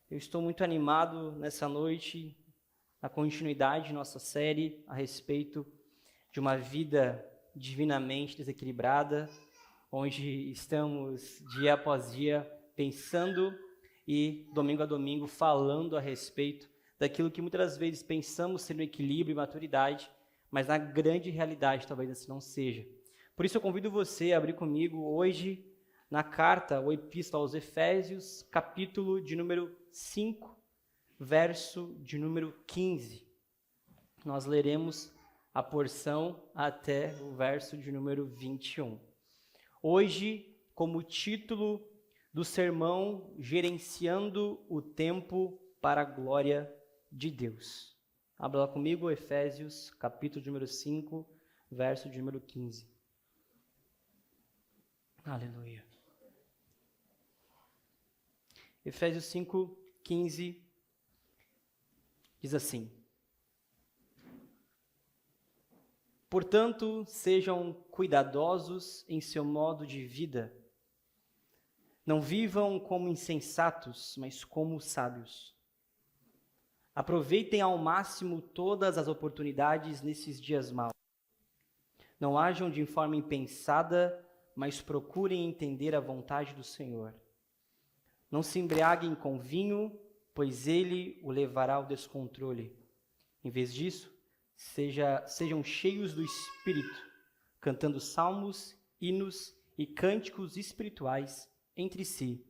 Eu estou muito animado nessa noite, na continuidade de nossa série a respeito de uma vida divinamente desequilibrada, onde estamos dia após dia pensando e domingo a domingo falando a respeito daquilo que muitas das vezes pensamos ser um equilíbrio e maturidade, mas na grande realidade talvez assim não seja. Por isso eu convido você a abrir comigo hoje na carta ou epístola aos Efésios, capítulo de número 5, verso de número 15. Nós leremos a porção até o verso de número 21. Hoje, como título do sermão, Gerenciando o Tempo para a Glória de Deus. Abra lá comigo, Efésios, capítulo de número 5, verso de número 15. Aleluia. Efésios 5, 15, diz assim: Portanto, sejam cuidadosos em seu modo de vida. Não vivam como insensatos, mas como sábios. Aproveitem ao máximo todas as oportunidades nesses dias maus. Não hajam de forma impensada, mas procurem entender a vontade do Senhor. Não se embriaguem com vinho, pois ele o levará ao descontrole. Em vez disso, sejam cheios do Espírito, cantando salmos, hinos e cânticos espirituais entre si,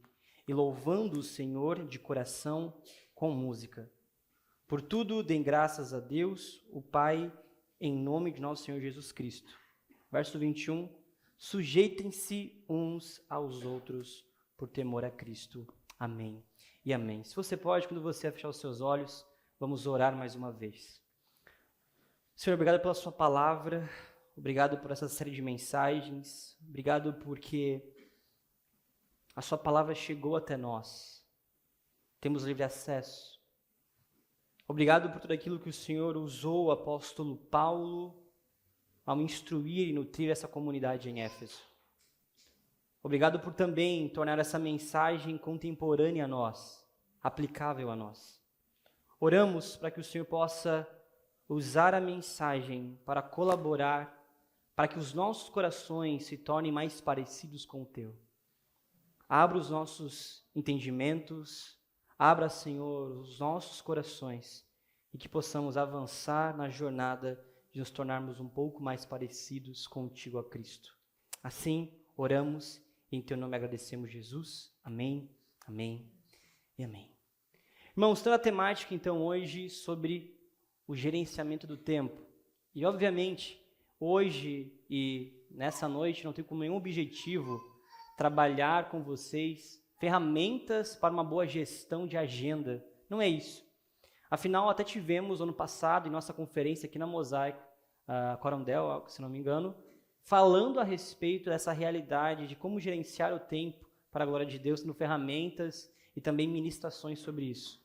e louvando o Senhor de coração com música. Por tudo, deem graças a Deus, o Pai, em nome de nosso Senhor Jesus Cristo. Verso 21, sujeitem-se uns aos outros por temor a Cristo. Amém e amém. Se você pode, quando você fechar os seus olhos, vamos orar mais uma vez. Senhor, obrigado pela sua palavra, obrigado por essa série de mensagens, obrigado porque a sua palavra chegou até nós, temos livre acesso. Obrigado por tudo aquilo que o Senhor usou o apóstolo Paulo ao instruir e nutrir essa comunidade em Éfeso. Obrigado por também tornar essa mensagem contemporânea a nós, aplicável a nós. Oramos para que o Senhor possa usar a mensagem para colaborar, para que os nossos corações se tornem mais parecidos com o Teu. Abra os nossos entendimentos, abra, Senhor, os nossos corações e que possamos avançar na jornada de nos tornarmos um pouco mais parecidos contigo, a Cristo. Assim, oramos e em Teu nome agradecemos, Jesus. Amém, amém e amém. Irmãos, toda a temática, então, hoje sobre o gerenciamento do tempo. E, obviamente, hoje e nessa noite não tenho como nenhum objetivo trabalhar com vocês ferramentas para uma boa gestão de agenda. Não é isso. Afinal, até tivemos ano passado, em nossa conferência aqui na Mosaic, Corondel, se não me engano, falando a respeito dessa realidade de como gerenciar o tempo para a glória de Deus, tendo ferramentas e também ministrações sobre isso.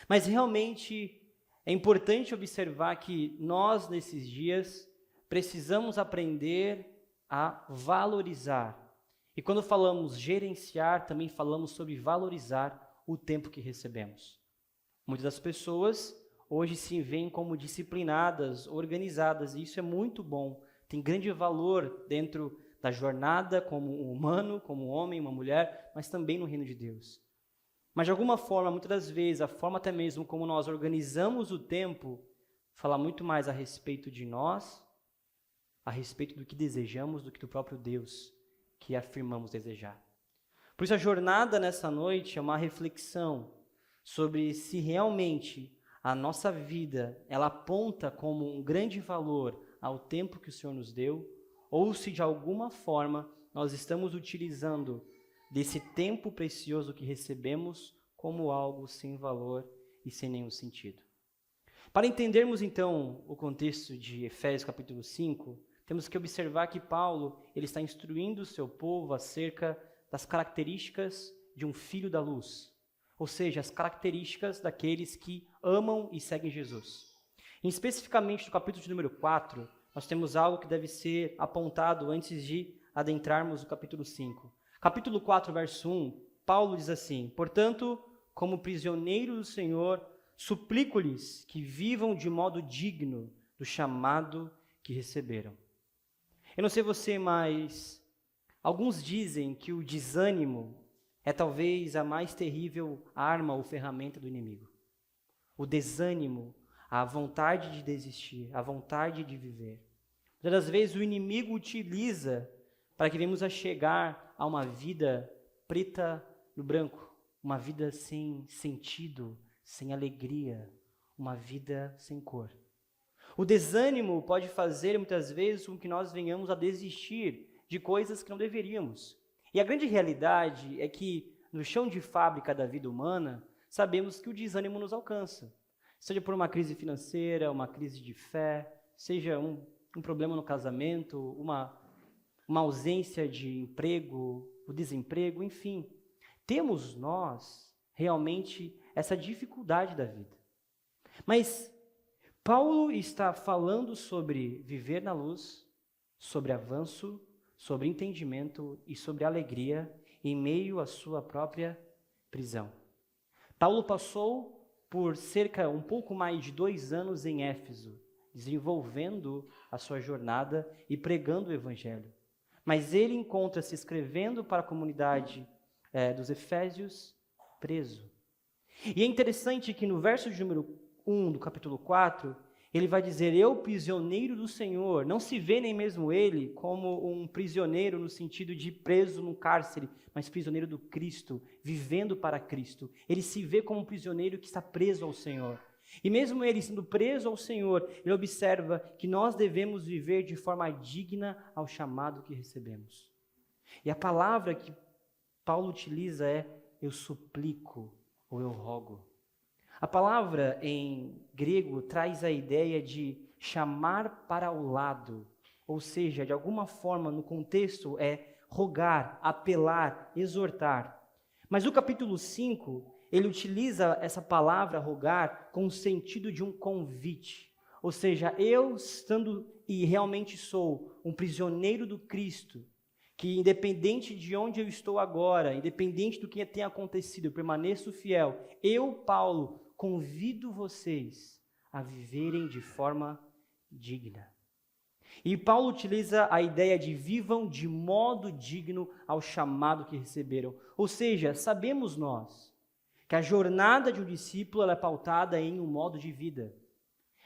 Mas realmente é importante observar que nós, nesses dias, precisamos aprender a valorizar. E quando falamos gerenciar, também falamos sobre valorizar o tempo que recebemos. Muitas das pessoas hoje se veem como disciplinadas, organizadas, e isso é muito bom. Tem grande valor dentro da jornada como um humano, como um homem, uma mulher, mas também no reino de Deus. Mas de alguma forma, muitas das vezes, a forma até mesmo como nós organizamos o tempo, fala muito mais a respeito de nós, a respeito do que desejamos, do que do próprio Deus que afirmamos desejar. Por isso a jornada nessa noite é uma reflexão sobre se realmente a nossa vida, ela aponta como um grande valor ao tempo que o Senhor nos deu, ou se de alguma forma nós estamos utilizando desse tempo precioso que recebemos como algo sem valor e sem nenhum sentido. Para entendermos então o contexto de Efésios capítulo 5, temos que observar que Paulo ele está instruindo o seu povo acerca das características de um filho da luz, ou seja, as características daqueles que amam e seguem Jesus. E especificamente no capítulo de número 4, nós temos algo que deve ser apontado antes de adentrarmos o capítulo 5. Capítulo 4, verso 1, Paulo diz assim: Portanto, como prisioneiro do Senhor, suplico-lhes que vivam de modo digno do chamado que receberam. Eu não sei você, mas alguns dizem que o desânimo é talvez a mais terrível arma ou ferramenta do inimigo. O desânimo, a vontade de desistir, a vontade de viver. Muitas das vezes o inimigo utiliza para que venhamos a chegar a uma vida preta no branco, uma vida sem sentido, sem alegria, uma vida sem cor. O desânimo pode fazer muitas vezes com que nós venhamos a desistir de coisas que não deveríamos. E a grande realidade é que no chão de fábrica da vida humana, sabemos que o desânimo nos alcança. Seja por uma crise financeira, uma crise de fé, seja um problema no casamento, uma ausência de emprego, o desemprego, enfim. Temos nós realmente essa dificuldade da vida. Mas Paulo está falando sobre viver na luz, sobre avanço, sobre entendimento e sobre alegria em meio à sua própria prisão. Paulo passou por um pouco mais de 2 anos em Éfeso, desenvolvendo a sua jornada e pregando o Evangelho. Mas ele encontra-se escrevendo para a comunidade dos Efésios preso. E é interessante que no verso de número 1 do capítulo 4, ele vai dizer, eu, prisioneiro do Senhor, não se vê nem mesmo ele como um prisioneiro no sentido de preso num cárcere, mas prisioneiro do Cristo, vivendo para Cristo. Ele se vê como um prisioneiro que está preso ao Senhor. E mesmo ele sendo preso ao Senhor, ele observa que nós devemos viver de forma digna ao chamado que recebemos. E a palavra que Paulo utiliza é, eu suplico ou eu rogo. A palavra em grego traz a ideia de chamar para o lado, ou seja, de alguma forma no contexto é rogar, apelar, exortar. Mas no capítulo 5, ele utiliza essa palavra rogar com o sentido de um convite. Ou seja, eu estando e realmente sou um prisioneiro do Cristo, que independente de onde eu estou agora, independente do que tenha acontecido, eu permaneço fiel. Eu, Paulo, convido vocês a viverem de forma digna. E Paulo utiliza a ideia de vivam de modo digno ao chamado que receberam. Ou seja, sabemos nós que a jornada de um discípulo ela é pautada em um modo de vida.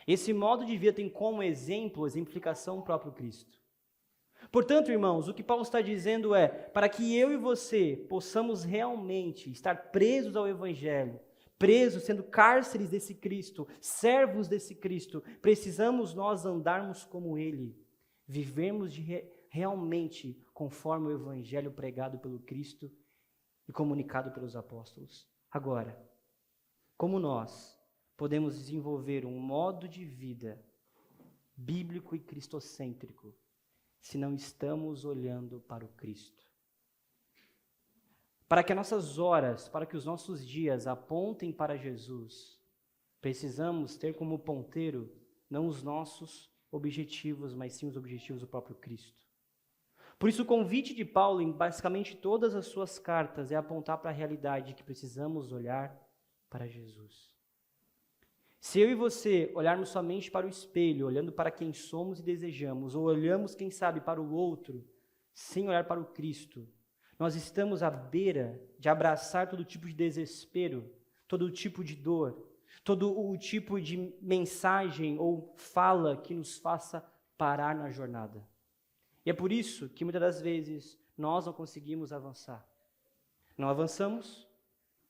Esse modo de vida tem como exemplificação o próprio Cristo. Portanto, irmãos, o que Paulo está dizendo é, para que eu e você possamos realmente estar presos ao Evangelho, presos, sendo cárceres desse Cristo, servos desse Cristo, precisamos nós andarmos como Ele, vivermos realmente conforme o Evangelho pregado pelo Cristo e comunicado pelos apóstolos. Agora, como nós podemos desenvolver um modo de vida bíblico e cristocêntrico se não estamos olhando para o Cristo? Para que as nossas horas, para que os nossos dias apontem para Jesus, precisamos ter como ponteiro não os nossos objetivos, mas sim os objetivos do próprio Cristo. Por isso o convite de Paulo em basicamente todas as suas cartas é apontar para a realidade de que precisamos olhar para Jesus. Se eu e você olharmos somente para o espelho, olhando para quem somos e desejamos, ou olhamos, quem sabe, para o outro, sem olhar para o Cristo, nós estamos à beira de abraçar todo tipo de desespero, todo tipo de dor, todo o tipo de mensagem ou fala que nos faça parar na jornada. E é por isso que muitas das vezes nós não conseguimos avançar. Não avançamos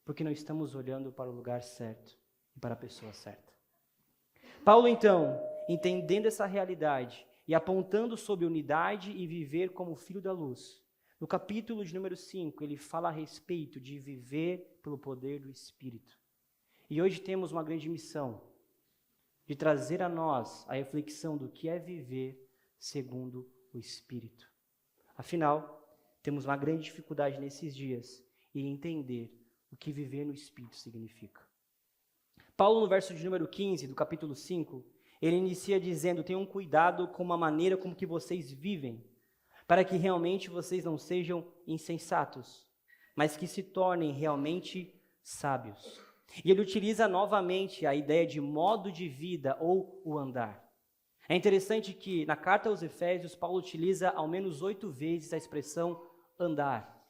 porque não estamos olhando para o lugar certo e para a pessoa certa. Paulo, então, entendendo essa realidade e apontando sobre unidade e viver como filho da luz, no capítulo de número 5, ele fala a respeito de viver pelo poder do Espírito. E hoje temos uma grande missão de trazer a nós a reflexão do que é viver segundo o Espírito. Afinal, temos uma grande dificuldade nesses dias em entender o que viver no Espírito significa. Paulo, no verso de número 15 do capítulo 5, ele inicia dizendo, tenham cuidado com a maneira como que vocês vivem, para que realmente vocês não sejam insensatos, mas que se tornem realmente sábios. E ele utiliza novamente a ideia de modo de vida ou o andar. É interessante que na carta aos Efésios, Paulo utiliza ao menos 8 vezes a expressão andar.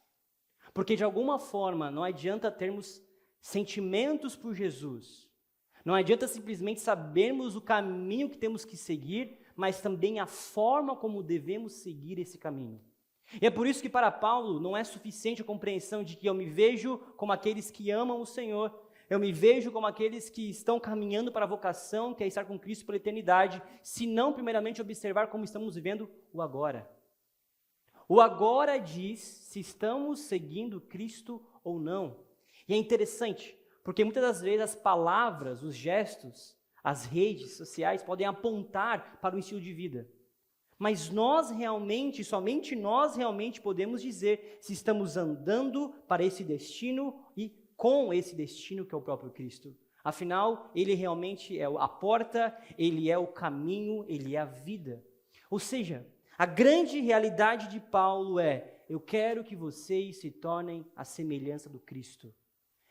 Porque de alguma forma não adianta termos sentimentos por Jesus. Não adianta simplesmente sabermos o caminho que temos que seguir, mas também a forma como devemos seguir esse caminho. E é por isso que para Paulo não é suficiente a compreensão de que eu me vejo como aqueles que amam o Senhor, eu me vejo como aqueles que estão caminhando para a vocação, que é estar com Cristo pela eternidade, se não primeiramente observar como estamos vivendo o agora. O agora diz se estamos seguindo Cristo ou não. E é interessante, porque muitas das vezes as palavras, os gestos, as redes sociais podem apontar para o estilo de vida. Mas nós realmente, somente nós realmente podemos dizer se estamos andando para esse destino e com esse destino que é o próprio Cristo. Afinal, ele realmente é a porta, ele é o caminho, ele é a vida. Ou seja, a grande realidade de Paulo é: eu quero que vocês se tornem a semelhança do Cristo.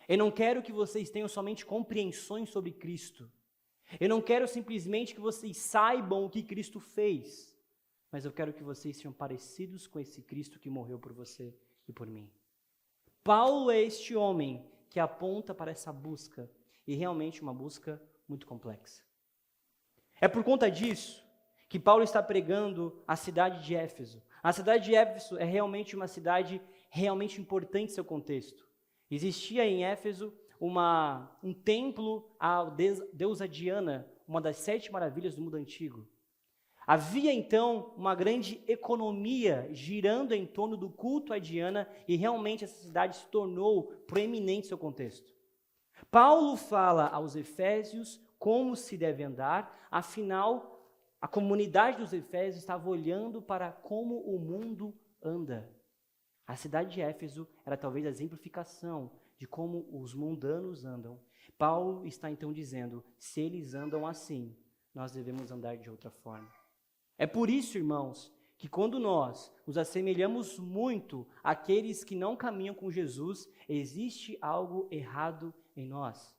Eu não quero que vocês tenham somente compreensões sobre Cristo. Eu não quero simplesmente que vocês saibam o que Cristo fez. Mas eu quero que vocês sejam parecidos com esse Cristo que morreu por você e por mim. Paulo é este homem que aponta para essa busca, e realmente uma busca muito complexa. É por conta disso que Paulo está pregando a cidade de Éfeso. A cidade de Éfeso é realmente uma cidade realmente importante em seu contexto. Existia em Éfeso um templo à deusa Diana, uma das 7 maravilhas do mundo antigo. Havia então uma grande economia girando em torno do culto a Diana e realmente essa cidade se tornou proeminente em seu contexto. Paulo fala aos Efésios como se deve andar, afinal, a comunidade dos Efésios estava olhando para como o mundo anda. A cidade de Éfeso era talvez a exemplificação de como os mundanos andam. Paulo está então dizendo, se eles andam assim, nós devemos andar de outra forma. É por isso, irmãos, que quando nós nos assemelhamos muito àqueles que não caminham com Jesus, existe algo errado em nós.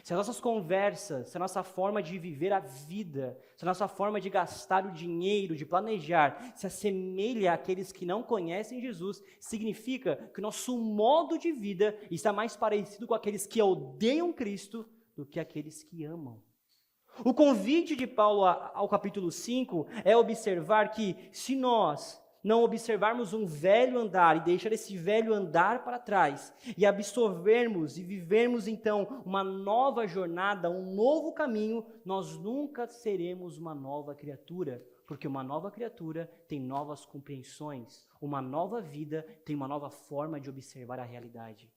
Se as nossas conversas, se a nossa forma de viver a vida, se a nossa forma de gastar o dinheiro, de planejar, se assemelha àqueles que não conhecem Jesus, significa que o nosso modo de vida está mais parecido com aqueles que odeiam Cristo do que aqueles que amam. O convite de Paulo ao capítulo 5 é observar que se nós não observarmos um velho andar e deixar esse velho andar para trás e absorvermos e vivermos então uma nova jornada, um novo caminho, nós nunca seremos uma nova criatura, porque uma nova criatura tem novas compreensões, uma nova vida tem uma nova forma de observar a realidade.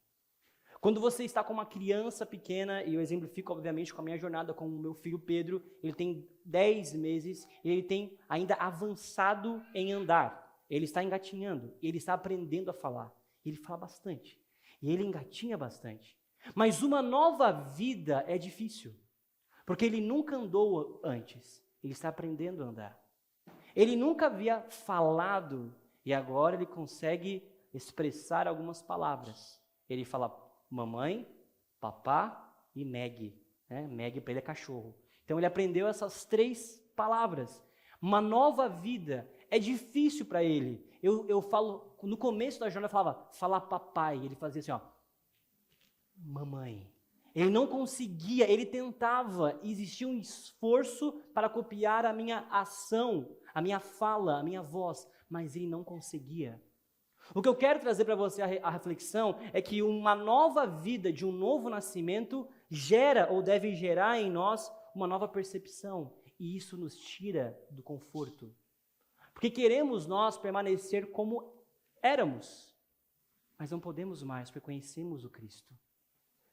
Quando você está com uma criança pequena, e eu exemplifico obviamente com a minha jornada com o meu filho Pedro, ele tem 10 meses e ele tem ainda avançado em andar. Ele está engatinhando, ele está aprendendo a falar. Ele fala bastante e ele engatinha bastante. Mas uma nova vida é difícil, porque ele nunca andou antes, ele está aprendendo a andar. Ele nunca havia falado e agora ele consegue expressar algumas palavras. Ele fala mamãe, papá e Meg. Meg para ele é cachorro. Então ele aprendeu essas 3 palavras. Uma nova vida é difícil para ele. Eu falo, no começo da jornada eu falava, fala papai. Ele fazia assim, ó, mamãe. Ele não conseguia, ele tentava, existia um esforço para copiar a minha ação, a minha fala, a minha voz, mas ele não conseguia. O que eu quero trazer para você a reflexão é que uma nova vida, de um novo nascimento, gera ou deve gerar em nós uma nova percepção. E isso nos tira do conforto. Porque queremos nós permanecer como éramos, mas não podemos mais, porque conhecemos o Cristo.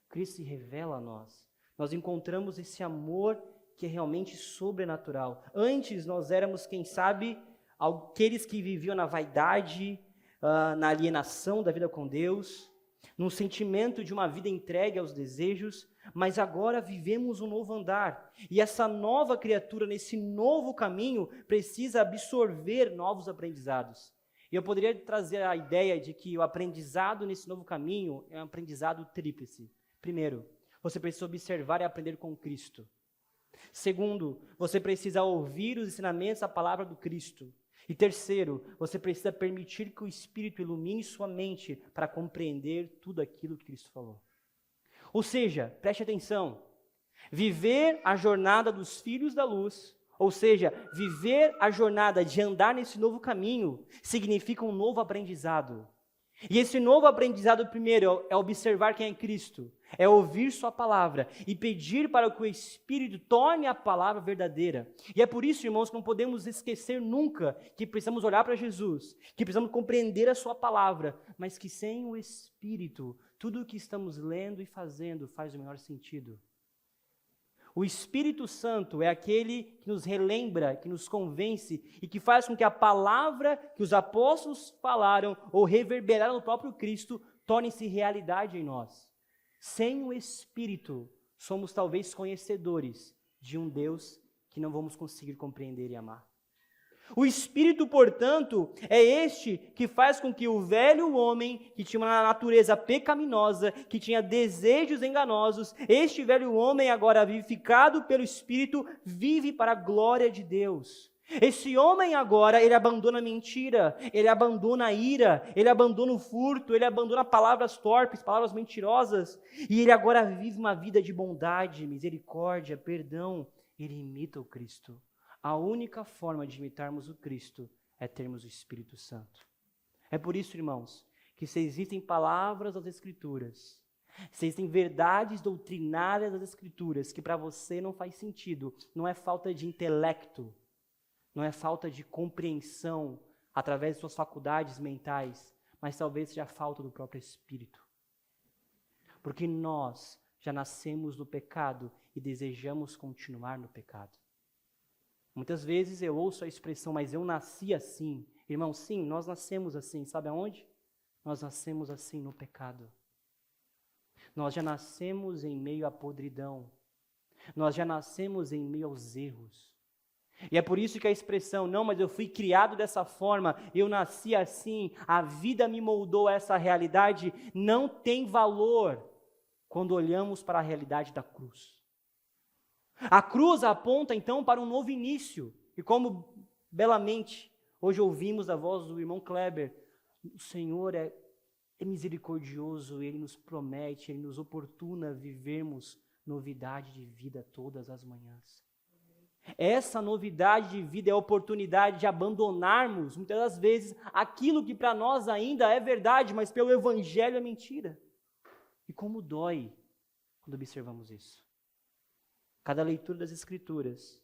Cristo se revela a nós. Nós encontramos esse amor que é realmente sobrenatural. Antes nós éramos, quem sabe, aqueles que viviam na vaidade, na alienação da vida com Deus, num sentimento de uma vida entregue aos desejos, mas agora vivemos um novo andar. E essa nova criatura, nesse novo caminho, precisa absorver novos aprendizados. E eu poderia trazer a ideia de que o aprendizado nesse novo caminho é um aprendizado tríplice. Primeiro, você precisa observar e aprender com Cristo. Segundo, você precisa ouvir os ensinamentos da palavra do Cristo. E terceiro, você precisa permitir que o Espírito ilumine sua mente para compreender tudo aquilo que Cristo falou. Ou seja, preste atenção, viver a jornada dos filhos da luz, ou seja, viver a jornada de andar nesse novo caminho, significa um novo aprendizado. E esse novo aprendizado, primeiro, é observar quem é Cristo, é ouvir sua palavra e pedir para que o Espírito torne a palavra verdadeira. E é por isso, irmãos, que não podemos esquecer nunca que precisamos olhar para Jesus, que precisamos compreender a sua palavra, mas que sem o Espírito, tudo o que estamos lendo e fazendo faz o menor sentido. O Espírito Santo é aquele que nos relembra, que nos convence e que faz com que a palavra que os apóstolos falaram ou reverberaram no próprio Cristo torne-se realidade em nós. Sem o Espírito, somos talvez conhecedores de um Deus que não vamos conseguir compreender e amar. O Espírito, portanto, é este que faz com que o velho homem, que tinha uma natureza pecaminosa, que tinha desejos enganosos, este velho homem, agora vivificado pelo Espírito, vive para a glória de Deus. Esse homem agora, ele abandona a mentira, ele abandona a ira, ele abandona o furto, ele abandona palavras torpes, palavras mentirosas, e ele agora vive uma vida de bondade, misericórdia, perdão. Ele imita o Cristo. A única forma de imitarmos o Cristo é termos o Espírito Santo. É por isso, irmãos, que se existem palavras das Escrituras, se existem verdades doutrinárias das Escrituras que para você não faz sentido, não é falta de intelecto, não é falta de compreensão através de suas faculdades mentais, mas talvez seja a falta do próprio Espírito. Porque nós já nascemos no pecado e desejamos continuar no pecado. Muitas vezes eu ouço a expressão, mas eu nasci assim. Irmão, sim, nós nascemos assim. Sabe aonde? Nós nascemos assim no pecado. Nós já nascemos em meio à podridão. Nós já nascemos em meio aos erros. E é por isso que a expressão, não, mas eu fui criado dessa forma, eu nasci assim, a vida me moldou a essa realidade, não tem valor quando olhamos para a realidade da cruz. A cruz aponta, então, para um novo início. E como belamente hoje ouvimos a voz do irmão Kleber, o Senhor é misericordioso, Ele nos promete, Ele nos oportuna vivermos novidade de vida todas as manhãs. Essa novidade de vida é a oportunidade de abandonarmos, muitas das vezes, aquilo que para nós ainda é verdade, mas pelo Evangelho é mentira. E como dói quando observamos isso. Cada leitura das Escrituras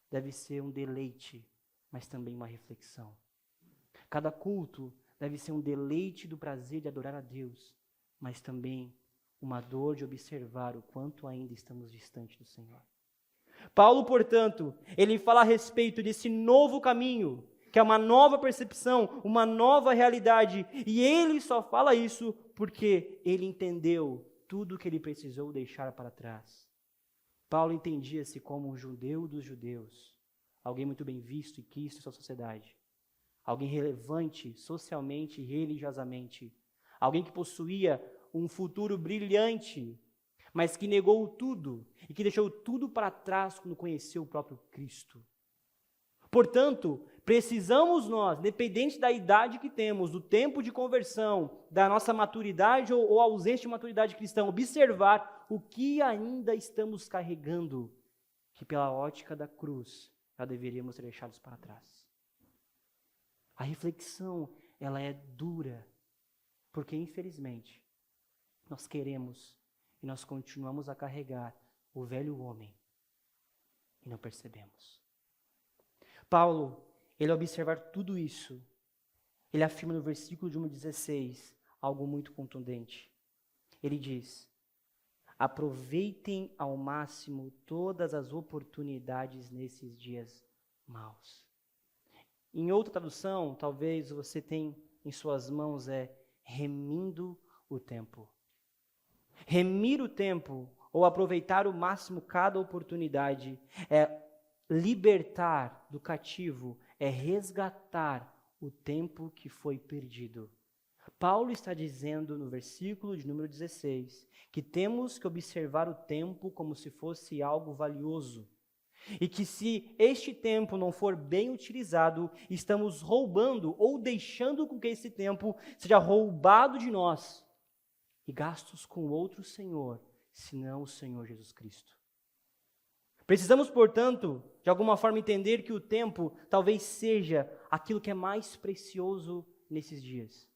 deve ser um deleite, mas também uma reflexão. Cada culto deve ser um deleite do prazer de adorar a Deus, mas também uma dor de observar o quanto ainda estamos distantes do Senhor. Paulo, portanto, ele fala a respeito desse novo caminho, que é uma nova percepção, uma nova realidade, e ele só fala isso porque ele entendeu tudo o que ele precisou deixar para trás. Paulo entendia-se como um judeu dos judeus, alguém muito bem visto e quisto em sua sociedade, alguém relevante socialmente e religiosamente, alguém que possuía um futuro brilhante, mas que negou tudo e que deixou tudo para trás quando conheceu o próprio Cristo. Portanto, precisamos nós, independente da idade que temos, do tempo de conversão, da nossa maturidade ou ausência de maturidade cristã, observar o que ainda estamos carregando, que pela ótica da cruz, já deveríamos ser deixados para trás. A reflexão, ela é dura, porque infelizmente, nós queremos e nós continuamos a carregar o velho homem e não percebemos. Paulo, ele ao observar tudo isso, ele afirma no versículo de 1:16 algo muito contundente. Ele diz: aproveitem ao máximo todas as oportunidades nesses dias maus. Em outra tradução, talvez você tenha em suas mãos, remindo o tempo. Remir o tempo, ou aproveitar o máximo cada oportunidade, é libertar do cativo, é resgatar o tempo que foi perdido. Paulo está dizendo no versículo de número 16 que temos que observar o tempo como se fosse algo valioso. E que se este tempo não for bem utilizado, estamos roubando ou deixando com que esse tempo seja roubado de nós e gastos com outro Senhor, senão o Senhor Jesus Cristo. Precisamos, portanto, de alguma forma entender que o tempo talvez seja aquilo que é mais precioso nesses dias.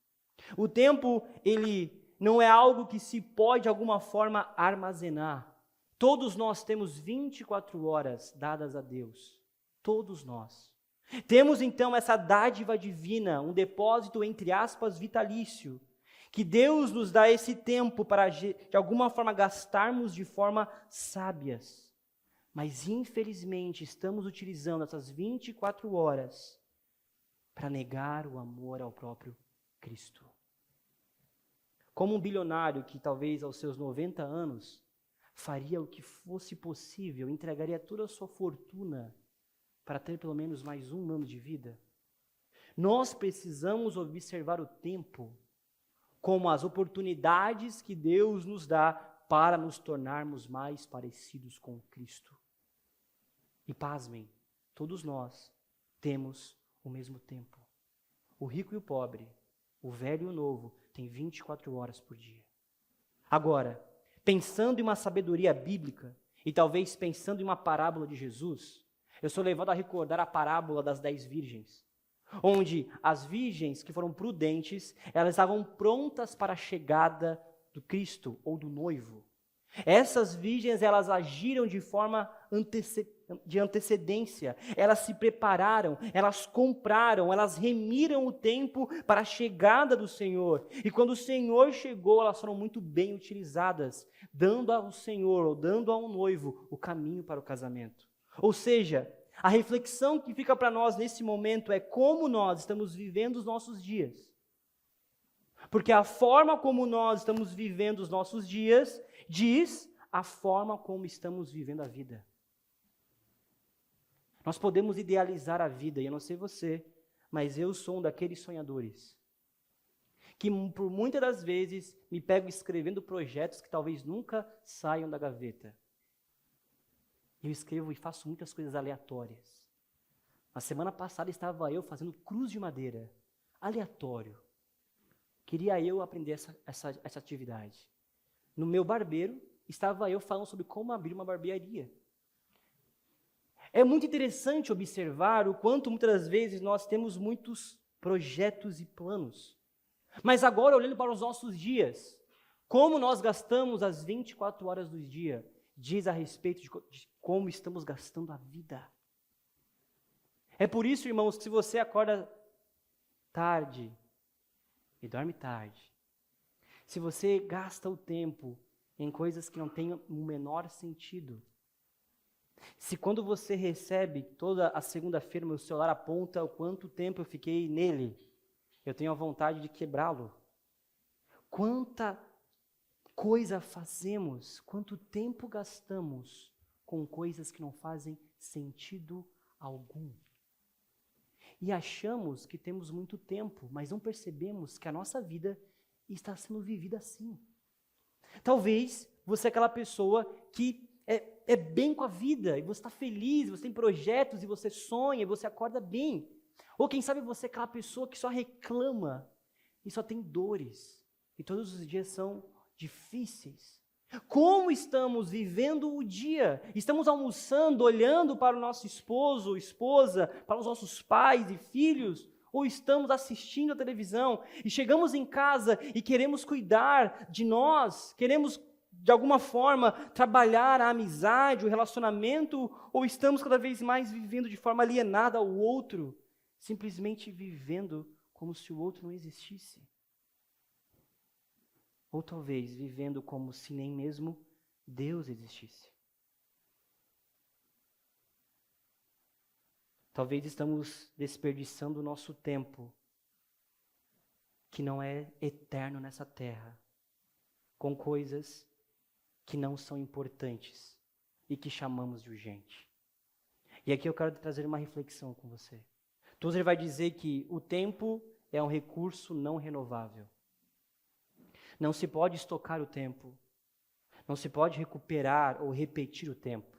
O tempo, ele não é algo que se pode de alguma forma armazenar. Todos nós temos 24 horas dadas a Deus. Todos nós. Temos então essa dádiva divina, um depósito, entre aspas, vitalício, que Deus nos dá esse tempo para, de alguma forma, gastarmos de forma sábias. Mas, infelizmente, estamos utilizando essas 24 horas para negar o amor ao próprio Cristo. Como um bilionário que talvez aos seus 90 anos faria o que fosse possível, entregaria toda a sua fortuna para ter pelo menos mais um ano de vida, nós precisamos observar o tempo como as oportunidades que Deus nos dá para nos tornarmos mais parecidos com Cristo. E pasmem, todos nós temos o mesmo tempo. O rico e o pobre, o velho e o novo, têm 24 horas por dia. Agora, pensando em uma sabedoria bíblica, e talvez pensando em uma parábola de Jesus, eu sou levado a recordar a parábola das 10 virgens, onde as virgens que foram prudentes, elas estavam prontas para a chegada do Cristo ou do noivo. Essas virgens, elas agiram de forma de antecedência, elas se prepararam, elas compraram, elas remiram o tempo para a chegada do Senhor. E quando o Senhor chegou, elas foram muito bem utilizadas, dando ao Senhor, ou dando ao noivo, o caminho para o casamento. Ou seja, a reflexão que fica para nós nesse momento é como nós estamos vivendo os nossos dias. Porque a forma como nós estamos vivendo os nossos dias diz a forma como estamos vivendo a vida. Nós podemos idealizar a vida, e eu não sei você, mas eu sou um daqueles sonhadores que por muitas das vezes me pego escrevendo projetos que talvez nunca saiam da gaveta. Eu escrevo e faço muitas coisas aleatórias. Na semana passada estava eu fazendo cruz de madeira, aleatório. Queria eu aprender essa atividade. No meu barbeiro, estava eu falando sobre como abrir uma barbearia. É muito interessante observar o quanto muitas das vezes nós temos muitos projetos e planos. Mas agora, olhando para os nossos dias, como nós gastamos as 24 horas do dia, diz a respeito de como estamos gastando a vida. É por isso, irmãos, que se você acorda tarde e dorme tarde, se você gasta o tempo em coisas que não têm o menor sentido, se quando você recebe toda a segunda-feira, meu celular aponta o quanto tempo eu fiquei nele, eu tenho a vontade de quebrá-lo. Quanta coisa fazemos, quanto tempo gastamos com coisas que não fazem sentido algum. E achamos que temos muito tempo, mas não percebemos que a nossa vida está sendo vivida assim. Talvez você é aquela pessoa que é bem com a vida, e você está feliz, você tem projetos, e você sonha, e você acorda bem. Ou quem sabe você é aquela pessoa que só reclama, e só tem dores, e todos os dias são difíceis. Como estamos vivendo o dia? Estamos almoçando, olhando para o nosso esposo, esposa, para os nossos pais e filhos? Ou estamos assistindo a televisão e chegamos em casa e queremos cuidar de nós, queremos de alguma forma trabalhar a amizade, o relacionamento, ou estamos cada vez mais vivendo de forma alienada ao outro, simplesmente vivendo como se o outro não existisse? Ou talvez vivendo como se nem mesmo Deus existisse. Talvez estamos desperdiçando o nosso tempo, que não é eterno nessa terra, com coisas que não são importantes e que chamamos de urgente. E aqui eu quero trazer uma reflexão com você. Tozer vai dizer que o tempo é um recurso não renovável. Não se pode estocar o tempo. Não se pode recuperar ou repetir o tempo.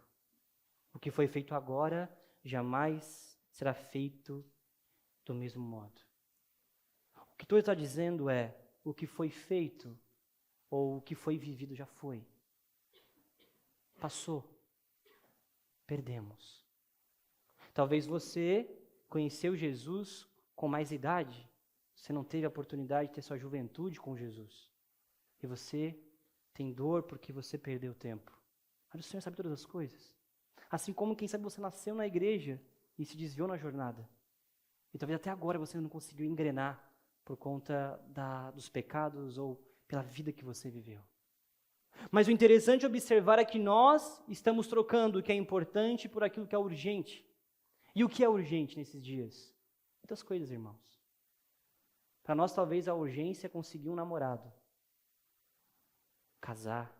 O que foi feito agora jamais será feito do mesmo modo. O que Tozer está dizendo é, o que foi feito ou o que foi vivido já foi. Passou. Perdemos. Talvez você conheceu Jesus com mais idade. Você não teve a oportunidade de ter sua juventude com Jesus. E você tem dor porque você perdeu tempo. Mas o Senhor sabe todas as coisas. Assim como, quem sabe, você nasceu na igreja e se desviou na jornada. E talvez até agora você não conseguiu engrenar por conta dos pecados ou pela vida que você viveu. Mas o interessante observar é que nós estamos trocando o que é importante por aquilo que é urgente. E o que é urgente nesses dias? Muitas coisas, irmãos. Para nós, talvez, a urgência é conseguir um namorado. Casar.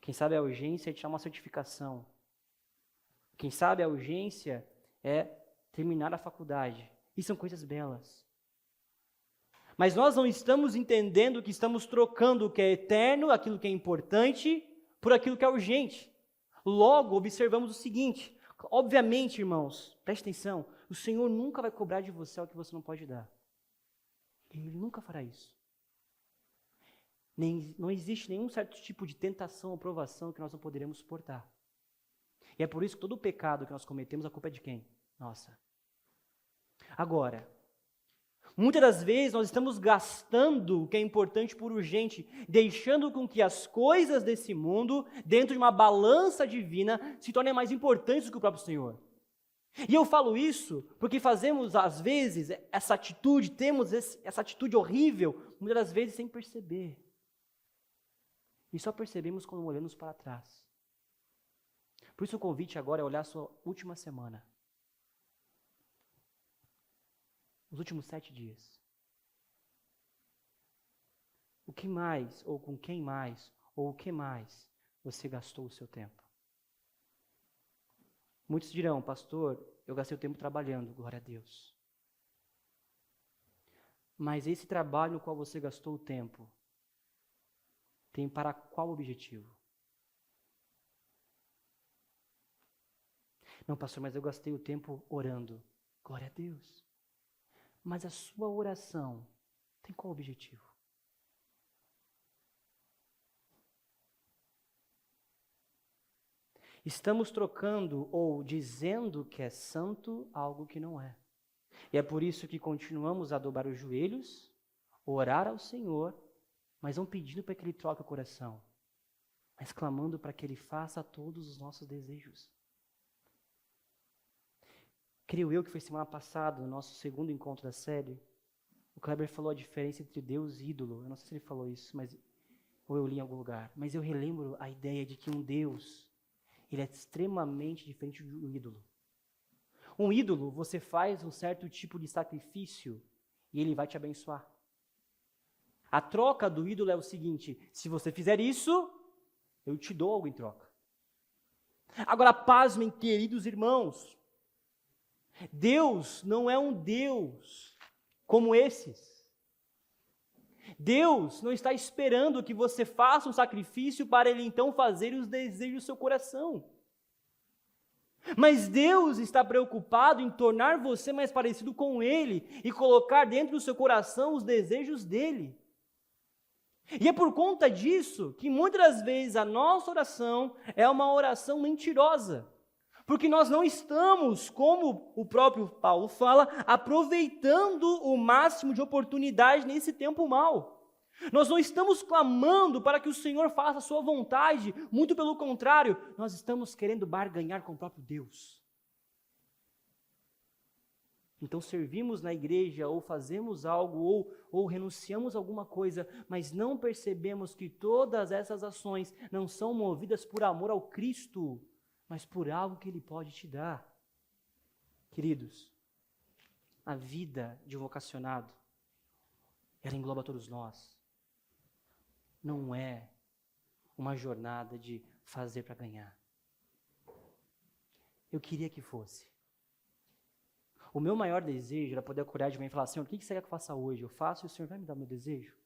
Quem sabe a urgência é tirar uma certificação. Quem sabe a urgência é terminar a faculdade. E são coisas belas. Mas nós não estamos entendendo que estamos trocando o que é eterno, aquilo que é importante, por aquilo que é urgente. Logo, observamos o seguinte. Obviamente, irmãos, preste atenção, o Senhor nunca vai cobrar de você o que você não pode dar. Ele nunca fará isso. Não existe nenhum certo tipo de tentação ou provação que nós não poderemos suportar. E é por isso que todo o pecado que nós cometemos, a culpa é de quem? Nossa. Agora, muitas das vezes nós estamos gastando o que é importante por urgente, deixando com que as coisas desse mundo, dentro de uma balança divina, se tornem mais importantes do que o próprio Senhor. E eu falo isso porque fazemos, às vezes, essa atitude, temos essa atitude horrível, muitas das vezes sem perceber. E só percebemos quando olhamos para trás. Por isso o convite agora é olhar a sua última semana. Os últimos 7 dias. O que mais, ou com quem mais, ou o que mais você gastou o seu tempo? Muitos dirão, pastor, eu gastei o tempo trabalhando, glória a Deus. Mas esse trabalho no qual você gastou o tempo, tem para qual objetivo? Não, pastor, mas eu gastei o tempo orando. Glória a Deus. Mas a sua oração tem qual objetivo? Estamos trocando ou dizendo que é santo algo que não é. E é por isso que continuamos a dobrar os joelhos, orar ao Senhor, mas não pedindo para que Ele troque o coração, mas clamando para que Ele faça todos os nossos desejos. Creio eu que foi semana passada, no nosso segundo encontro da série, o Kleber falou a diferença entre Deus e ídolo. Eu não sei se ele falou isso, ou eu li em algum lugar. Mas eu relembro a ideia de que um Deus, ele é extremamente diferente do ídolo. Um ídolo, você faz um certo tipo de sacrifício e ele vai te abençoar. A troca do ídolo é o seguinte, se você fizer isso, eu te dou algo em troca. Agora, pasmem, queridos irmãos, Deus não é um Deus como esses. Deus não está esperando que você faça um sacrifício para Ele então fazer os desejos do seu coração. Mas Deus está preocupado em tornar você mais parecido com Ele e colocar dentro do seu coração os desejos dEle. E é por conta disso que muitas das vezes a nossa oração é uma oração mentirosa. Porque nós não estamos, como o próprio Paulo fala, aproveitando o máximo de oportunidade nesse tempo mau. Nós não estamos clamando para que o Senhor faça a sua vontade, muito pelo contrário, nós estamos querendo barganhar com o próprio Deus. Então servimos na igreja, ou fazemos algo, ou renunciamos a alguma coisa, mas não percebemos que todas essas ações não são movidas por amor ao Cristo, mas por algo que Ele pode te dar. Queridos, a vida de um vocacionado, ela engloba todos nós. Não é uma jornada de fazer para ganhar. Eu queria que fosse. O meu maior desejo era poder acordar de manhã e falar, Senhor, o que você quer que eu faça hoje? Eu faço e o Senhor vai me dar o meu desejo?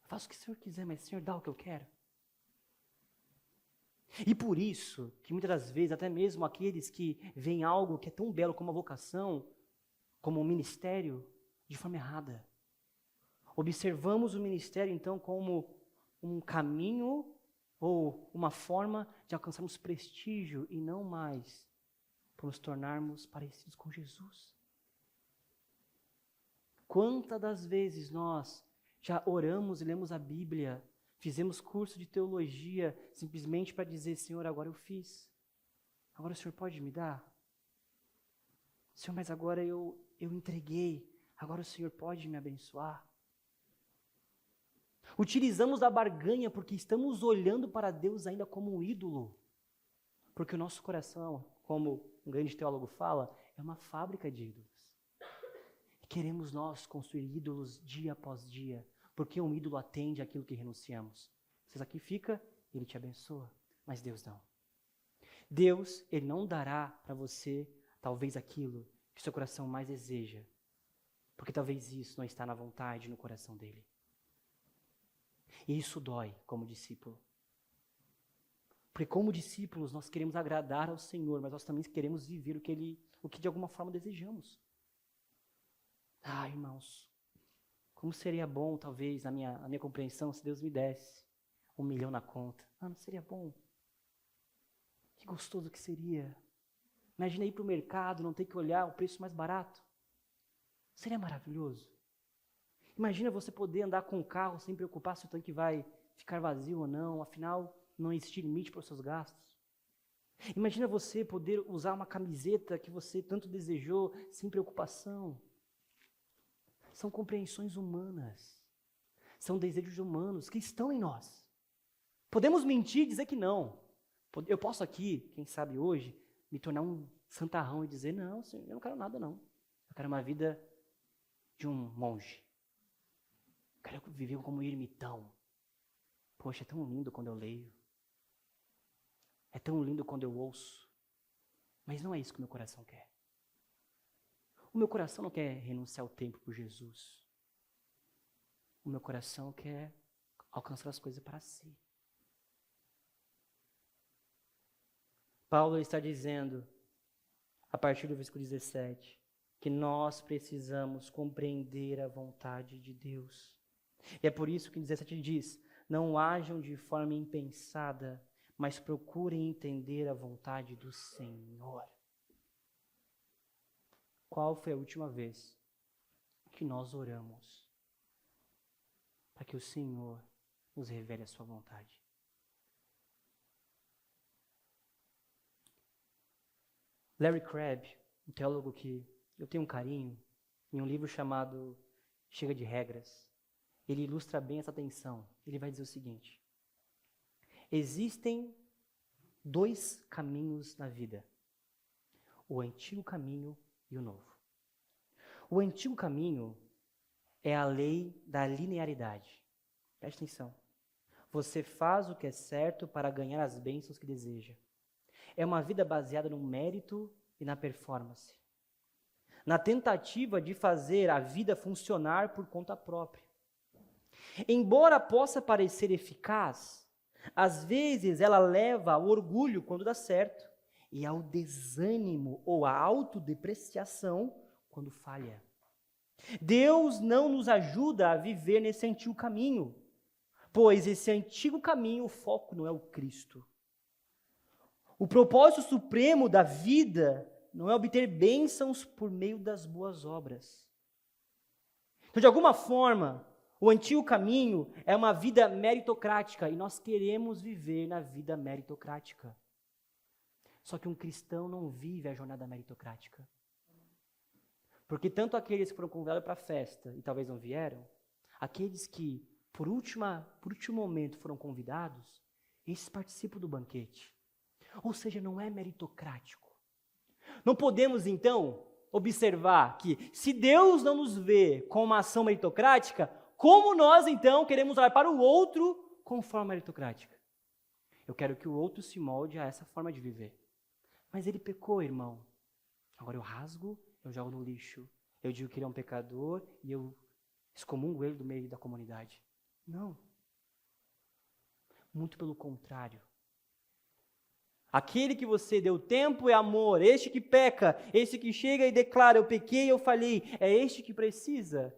Faça o que o Senhor quiser, mas Senhor, dá o que eu quero. E por isso, que muitas das vezes, até mesmo aqueles que veem algo que é tão belo como a vocação, como um ministério, de forma errada. Observamos o ministério, então, como um caminho ou uma forma de alcançarmos prestígio e não mais por nos tornarmos parecidos com Jesus. Quantas das vezes nós já oramos e lemos a Bíblia, fizemos curso de teologia simplesmente para dizer, Senhor, agora eu fiz. Agora o Senhor pode me dar? Senhor, mas agora eu entreguei. Agora o Senhor pode me abençoar? Utilizamos da barganha porque estamos olhando para Deus ainda como um ídolo. Porque o nosso coração, como um grande teólogo fala, é uma fábrica de ídolos. E queremos nós construir ídolos dia após dia, porque um ídolo atende àquilo que renunciamos. Você aqui fica, ele te abençoa, mas Deus não. Deus, ele não dará para você talvez aquilo que seu coração mais deseja, porque talvez isso não está na vontade, no coração dele. E isso dói como discípulo. Porque como discípulos nós queremos agradar ao Senhor, mas nós também queremos viver o que de alguma forma desejamos. Ah, irmãos, como seria bom talvez na minha compreensão se Deus me desse 1 milhão na conta. Ah, não seria bom? Que gostoso que seria. Imagina ir para o mercado, não ter que olhar o preço mais barato. Seria maravilhoso. Imagina você poder andar com o carro sem preocupar se o tanque vai ficar vazio ou não, afinal, não existe limite para os seus gastos. Imagina você poder usar uma camiseta que você tanto desejou sem preocupação. São compreensões humanas. São desejos humanos que estão em nós. Podemos mentir e dizer que não. Eu posso aqui, quem sabe hoje, me tornar um santarrão e dizer, não, Senhor, eu não quero nada não. Eu quero uma vida de um monge. Eu quero viver como um ermitão. Poxa, é tão lindo quando eu leio. É tão lindo quando eu ouço. Mas não é isso que o meu coração quer. O meu coração não quer renunciar ao tempo por Jesus. O meu coração quer alcançar as coisas para si. Paulo está dizendo, a partir do versículo 17, que nós precisamos compreender a vontade de Deus. E é por isso que 17 diz, não hajam de forma impensada, mas procurem entender a vontade do Senhor. Qual foi a última vez que nós oramos para que o Senhor nos revele a sua vontade? Larry Crabb, um teólogo que eu tenho um carinho, em um livro chamado Chega de Regras, ele ilustra bem essa tensão. Ele vai dizer o seguinte: existem 2 caminhos na vida, o antigo caminho e o novo. O antigo caminho é a lei da linearidade. Preste atenção. Você faz o que é certo para ganhar as bênçãos que deseja. É uma vida baseada no mérito e na performance. Na tentativa de fazer a vida funcionar por conta própria. Embora possa parecer eficaz, às vezes ela leva ao orgulho quando dá certo e ao desânimo ou à autodepreciação quando falha. Deus não nos ajuda a viver nesse antigo caminho, pois esse antigo caminho, o foco não é o Cristo. O propósito supremo da vida não é obter bênçãos por meio das boas obras. Então, de alguma forma, o antigo caminho é uma vida meritocrática e nós queremos viver na vida meritocrática. Só que um cristão não vive a jornada meritocrática. Porque tanto aqueles que foram convidados para a festa e talvez não vieram, aqueles que por último momento foram convidados, esses participam do banquete. Ou seja, não é meritocrático. Não podemos, então, observar que se Deus não nos vê com uma ação meritocrática, como nós, então, queremos olhar para o outro com forma meritocrática? Eu quero que o outro se molde a essa forma de viver. Mas ele pecou, irmão. Agora eu rasgo, eu jogo no lixo. Eu digo que ele é um pecador e eu excomungo ele do meio da comunidade. Não. Muito pelo contrário. Aquele que você deu tempo é amor, este que peca, este que chega e declara, eu pequei, eu falhei, é este que precisa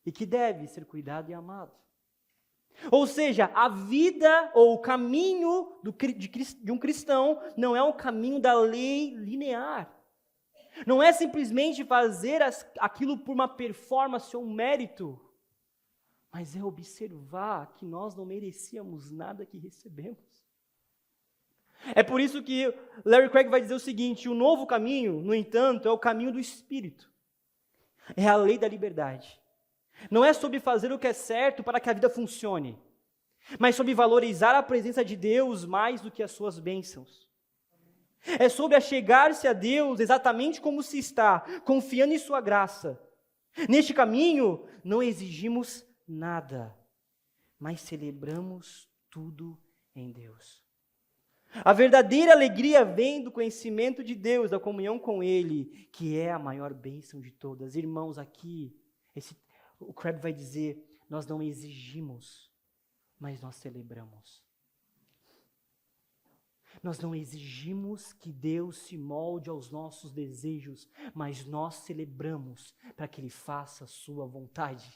e que deve ser cuidado e amado. Ou seja, a vida ou o caminho de um cristão não é um caminho da lei linear. Não é simplesmente fazer aquilo por uma performance ou um mérito, mas é observar que nós não merecíamos nada que recebemos. É por isso que Larry Craig vai dizer o seguinte: o novo caminho, no entanto, é o caminho do Espírito. É a lei da liberdade. Não é sobre fazer o que é certo para que a vida funcione, mas sobre valorizar a presença de Deus mais do que as suas bênçãos. É sobre achegar-se a Deus exatamente como se está, confiando em sua graça. Neste caminho, não exigimos nada, mas celebramos tudo em Deus. A verdadeira alegria vem do conhecimento de Deus, da comunhão com Ele, que é a maior bênção de todas. Irmãos, aqui, o Crabb vai dizer, nós não exigimos, mas nós celebramos. Nós não exigimos que Deus se molde aos nossos desejos, mas nós celebramos para que Ele faça a sua vontade.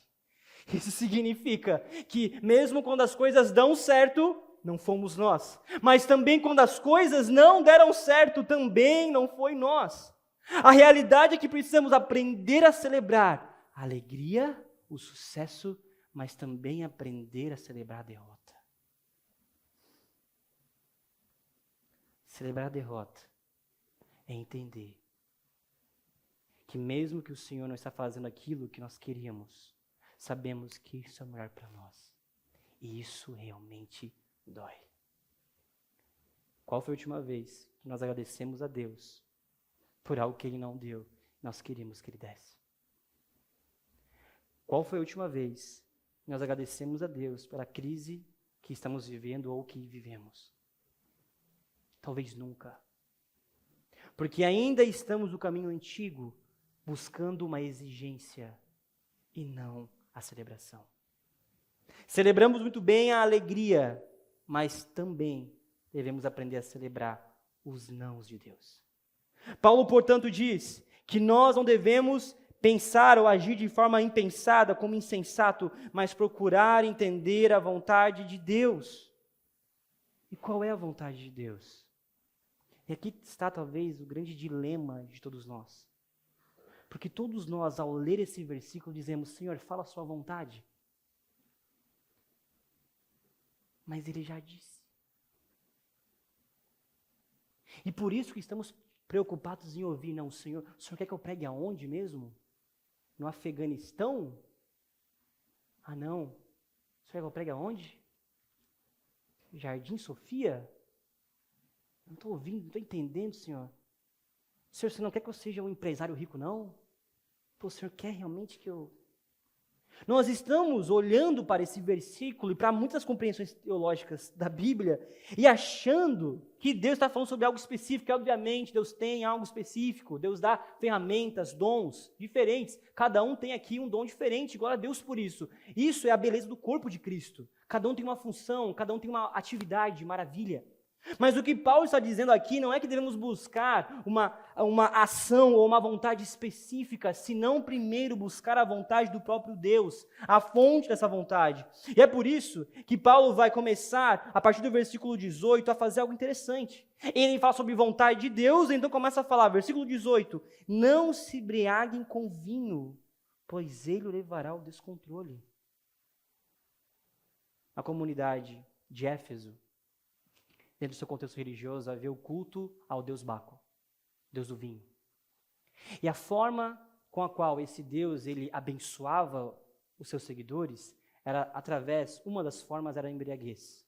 Isso significa que mesmo quando as coisas dão certo, não fomos nós. Mas também quando as coisas não deram certo, também não foi nós. A realidade é que precisamos aprender a celebrar a alegria, o sucesso, mas também aprender a celebrar a derrota. Celebrar a derrota é entender que mesmo que o Senhor não está fazendo aquilo que nós queríamos, sabemos que isso é melhor para nós. E isso realmente dói. Qual foi a última vez que nós agradecemos a Deus por algo que Ele não deu, nós queríamos que Ele desse? Qual foi a última vez que nós agradecemos a Deus pela crise que estamos vivendo ou que vivemos? Talvez nunca. Porque ainda estamos no caminho antigo, buscando uma exigência e não a celebração. Celebramos muito bem a alegria, mas também devemos aprender a celebrar os nãos de Deus. Paulo, portanto, diz que nós não devemos pensar ou agir de forma impensada, como insensato, mas procurar entender a vontade de Deus. E qual é a vontade de Deus? E aqui está talvez o grande dilema de todos nós. Porque todos nós, ao ler esse versículo, dizemos, Senhor, fala a sua vontade. Mas Ele já disse. E por isso que estamos preocupados em ouvir, não, o Senhor quer que eu pregue aonde mesmo? No Afeganistão? Ah, não. O Senhor quer que eu pregue aonde? Jardim Sofia? Não estou ouvindo, não estou entendendo, Senhor. Senhor, você não quer que eu seja um empresário rico, não? Pô, o Senhor quer realmente que eu... Nós estamos olhando para esse versículo e para muitas compreensões teológicas da Bíblia e achando que Deus está falando sobre algo específico, e obviamente Deus tem algo específico, Deus dá ferramentas, dons diferentes, cada um tem aqui um dom diferente, glória a Deus por isso. Isso é a beleza do corpo de Cristo, cada um tem uma função, cada um tem uma atividade, maravilha. Mas o que Paulo está dizendo aqui não é que devemos buscar uma ação ou uma vontade específica, senão primeiro buscar a vontade do próprio Deus, a fonte dessa vontade. E é por isso que Paulo vai começar, a partir do versículo 18, a fazer algo interessante. Ele fala sobre vontade de Deus, então começa a falar, versículo 18, não se embriaguem com vinho, pois ele o levará ao descontrole. A comunidade de Éfeso, dentro do seu contexto religioso, havia o culto ao deus Baco, deus do vinho. E a forma com a qual esse deus ele abençoava os seus seguidores era através, uma das formas era a embriaguez.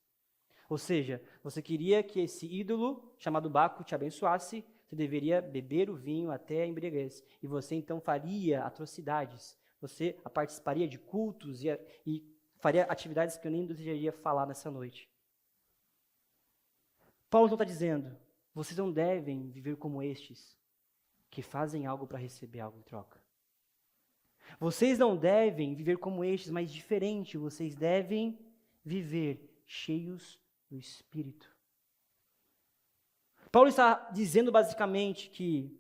Ou seja, você queria que esse ídolo chamado Baco te abençoasse, você deveria beber o vinho até a embriaguez. E você então faria atrocidades, você participaria de cultos e faria atividades que eu nem desejaria falar nessa noite. Paulo então está dizendo, vocês não devem viver como estes, que fazem algo para receber algo em troca. Vocês não devem viver como estes, mas diferente, vocês devem viver cheios do Espírito. Paulo está dizendo basicamente que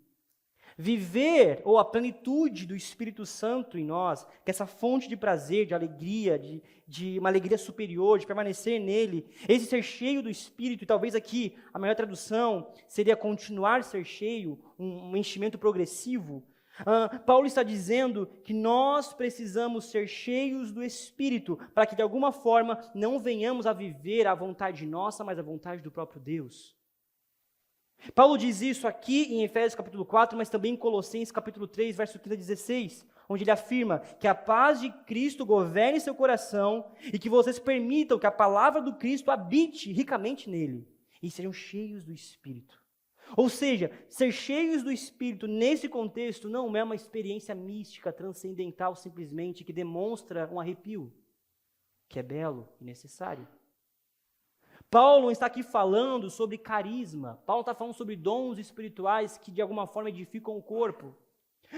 viver, ou a plenitude do Espírito Santo em nós, que essa fonte de prazer, de alegria, de uma alegria superior, de permanecer nele, esse ser cheio do Espírito, e talvez aqui a melhor tradução seria continuar a ser cheio, um enchimento progressivo. Paulo está dizendo que nós precisamos ser cheios do Espírito, para que de alguma forma não venhamos a viver a vontade nossa, mas a vontade do próprio Deus. Paulo diz isso aqui em Efésios capítulo 4, mas também em Colossenses capítulo 3, verso 15 a 16, onde ele afirma que a paz de Cristo governe seu coração e que vocês permitam que a palavra do Cristo habite ricamente nele e sejam cheios do Espírito. Ou seja, ser cheios do Espírito nesse contexto não é uma experiência mística, transcendental simplesmente, que demonstra um arrepio, que é belo e necessário. Paulo não está aqui falando sobre carisma, Paulo está falando sobre dons espirituais que de alguma forma edificam o corpo.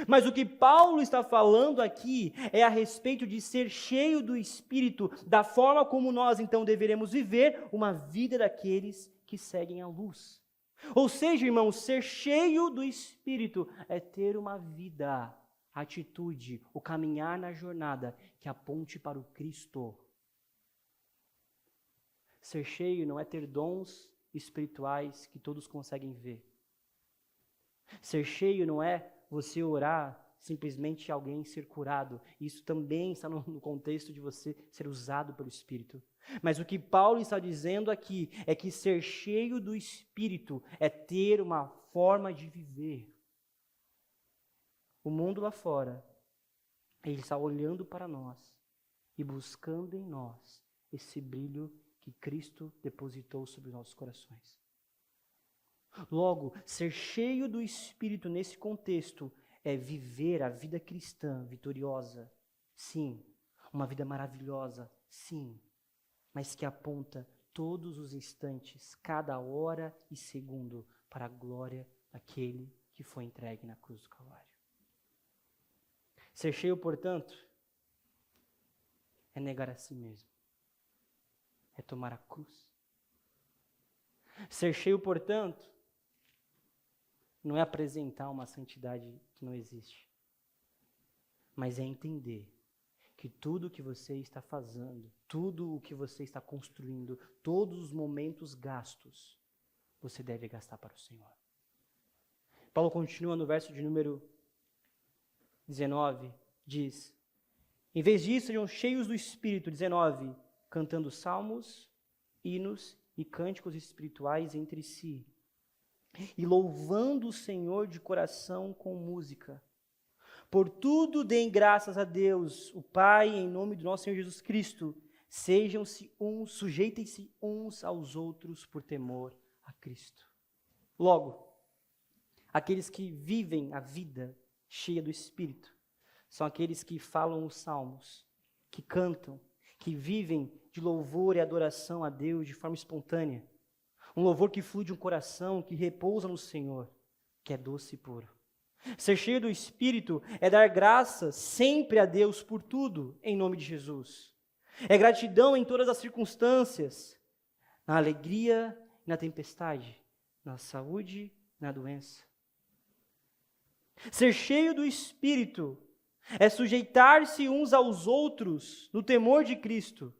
Mas o que Paulo está falando aqui é a respeito de ser cheio do Espírito, da forma como nós então deveremos viver uma vida daqueles que seguem a luz. Ou seja, irmãos, ser cheio do Espírito é ter uma vida, atitude, o caminhar na jornada que aponte para o Cristo. Ser cheio não é ter dons espirituais que todos conseguem ver. Ser cheio não é você orar, simplesmente alguém ser curado. Isso também está no contexto de você ser usado pelo Espírito. Mas o que Paulo está dizendo aqui é que ser cheio do Espírito é ter uma forma de viver. O mundo lá fora, ele está olhando para nós e buscando em nós esse brilho que Cristo depositou sobre os nossos corações. Logo, ser cheio do Espírito nesse contexto é viver a vida cristã vitoriosa, sim. Uma vida maravilhosa, sim. Mas que aponta todos os instantes, cada hora e segundo, para a glória daquele que foi entregue na cruz do Calvário. Ser cheio, portanto, é negar a si mesmo. É tomar a cruz. Ser cheio, portanto, não é apresentar uma santidade que não existe, mas é entender que tudo o que você está fazendo, tudo o que você está construindo, todos os momentos gastos, você deve gastar para o Senhor. Paulo continua no verso de número 19, diz: em vez disso, sejam cheios do Espírito, 19, cantando salmos, hinos e cânticos espirituais entre si, e louvando o Senhor de coração com música. Por tudo deem graças a Deus, o Pai, em nome do nosso Senhor Jesus Cristo. Sujeitem-se uns aos outros por temor a Cristo. Logo, aqueles que vivem a vida cheia do Espírito são aqueles que falam os salmos, que cantam, que vivem de louvor e adoração a Deus de forma espontânea. Um louvor que flui de um coração que repousa no Senhor, que é doce e puro. Ser cheio do Espírito é dar graças sempre a Deus por tudo, em nome de Jesus. É gratidão em todas as circunstâncias, na alegria e na tempestade, na saúde e na doença. Ser cheio do Espírito é sujeitar-se uns aos outros no temor de Cristo.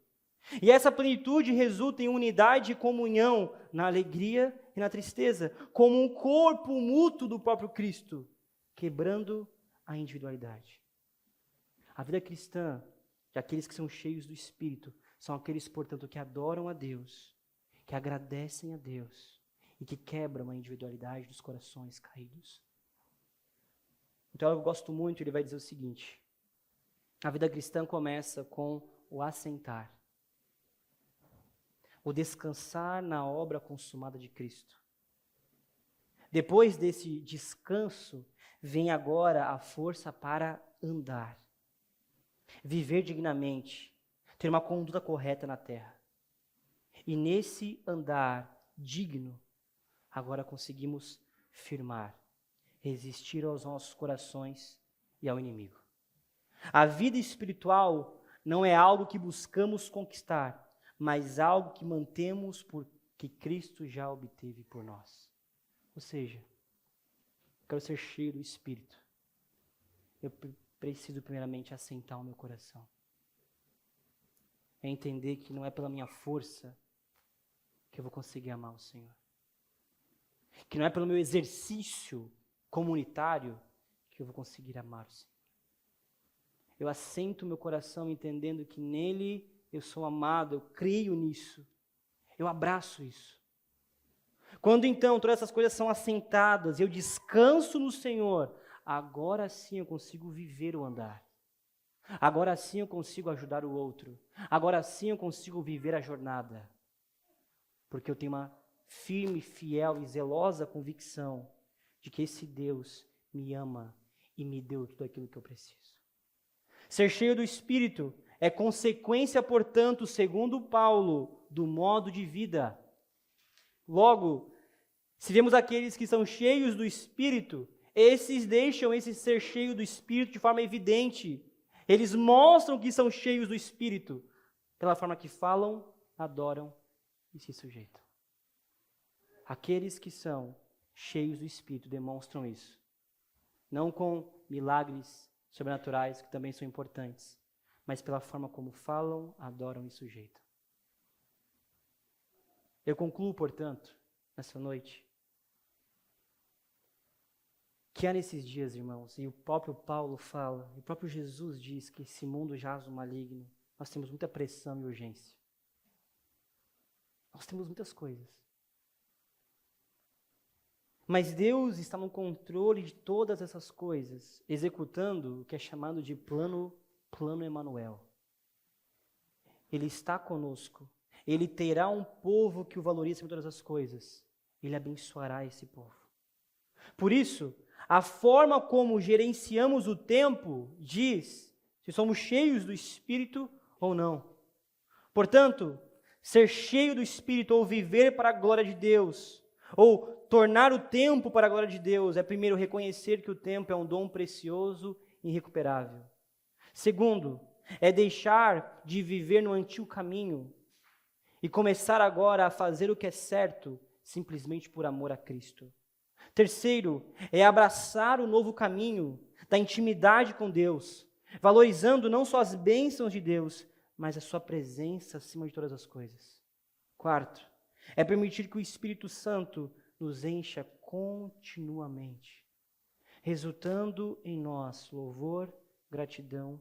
E essa plenitude resulta em unidade e comunhão na alegria e na tristeza, como um corpo mútuo do próprio Cristo, quebrando a individualidade. A vida cristã de aqueles que são cheios do Espírito são aqueles, portanto, que adoram a Deus, que agradecem a Deus e que quebram a individualidade dos corações caídos. Então, eu gosto muito, ele vai dizer o seguinte: a vida cristã começa com o assentar, o descansar na obra consumada de Cristo. Depois desse descanso, vem agora a força para andar, viver dignamente, ter uma conduta correta na terra. E nesse andar digno, agora conseguimos firmar, resistir aos nossos corações e ao inimigo. A vida espiritual não é algo que buscamos conquistar, mas algo que mantemos porque Cristo já obteve por nós. Ou seja, eu quero ser cheio do Espírito. Eu preciso primeiramente assentar o meu coração. É entender que não é pela minha força que eu vou conseguir amar o Senhor. Que não é pelo meu exercício comunitário que eu vou conseguir amar o Senhor. Eu assento o meu coração entendendo que nele eu sou amado, eu creio nisso, eu abraço isso. Quando então todas essas coisas são assentadas, eu descanso no Senhor, agora sim eu consigo viver o andar. Agora sim eu consigo ajudar o outro. Agora sim eu consigo viver a jornada. Porque eu tenho uma firme, fiel e zelosa convicção de que esse Deus me ama e me deu tudo aquilo que eu preciso. Ser cheio do Espírito é consequência, portanto, segundo Paulo, do modo de vida. Logo, se vemos aqueles que são cheios do Espírito, esses deixam esse ser cheio do Espírito de forma evidente. Eles mostram que são cheios do Espírito pela forma que falam, adoram e se sujeitam. Aqueles que são cheios do Espírito demonstram isso. Não com milagres sobrenaturais, que também são importantes, mas pela forma como falam, adoram e sujeitam. Eu concluo, portanto, nessa noite, que há nesses dias, irmãos, e o próprio Paulo fala, e o próprio Jesus diz que esse mundo jaz no maligno, nós temos muita pressão e urgência. Nós temos muitas coisas. Mas Deus está no controle de todas essas coisas, executando o que é chamado de plano Emanuel. Ele está conosco. Ele terá um povo que o valorize em todas as coisas. Ele abençoará esse povo. Por isso, a forma como gerenciamos o tempo diz se somos cheios do Espírito ou não. Portanto, ser cheio do Espírito ou viver para a glória de Deus, ou tornar o tempo para a glória de Deus, é primeiro reconhecer que o tempo é um dom precioso e irrecuperável. Segundo, é deixar de viver no antigo caminho e começar agora a fazer o que é certo, simplesmente por amor a Cristo. Terceiro, é abraçar o novo caminho da intimidade com Deus, valorizando não só as bênçãos de Deus, mas a sua presença acima de todas as coisas. Quarto, é permitir que o Espírito Santo nos encha continuamente, resultando em nós louvor, gratidão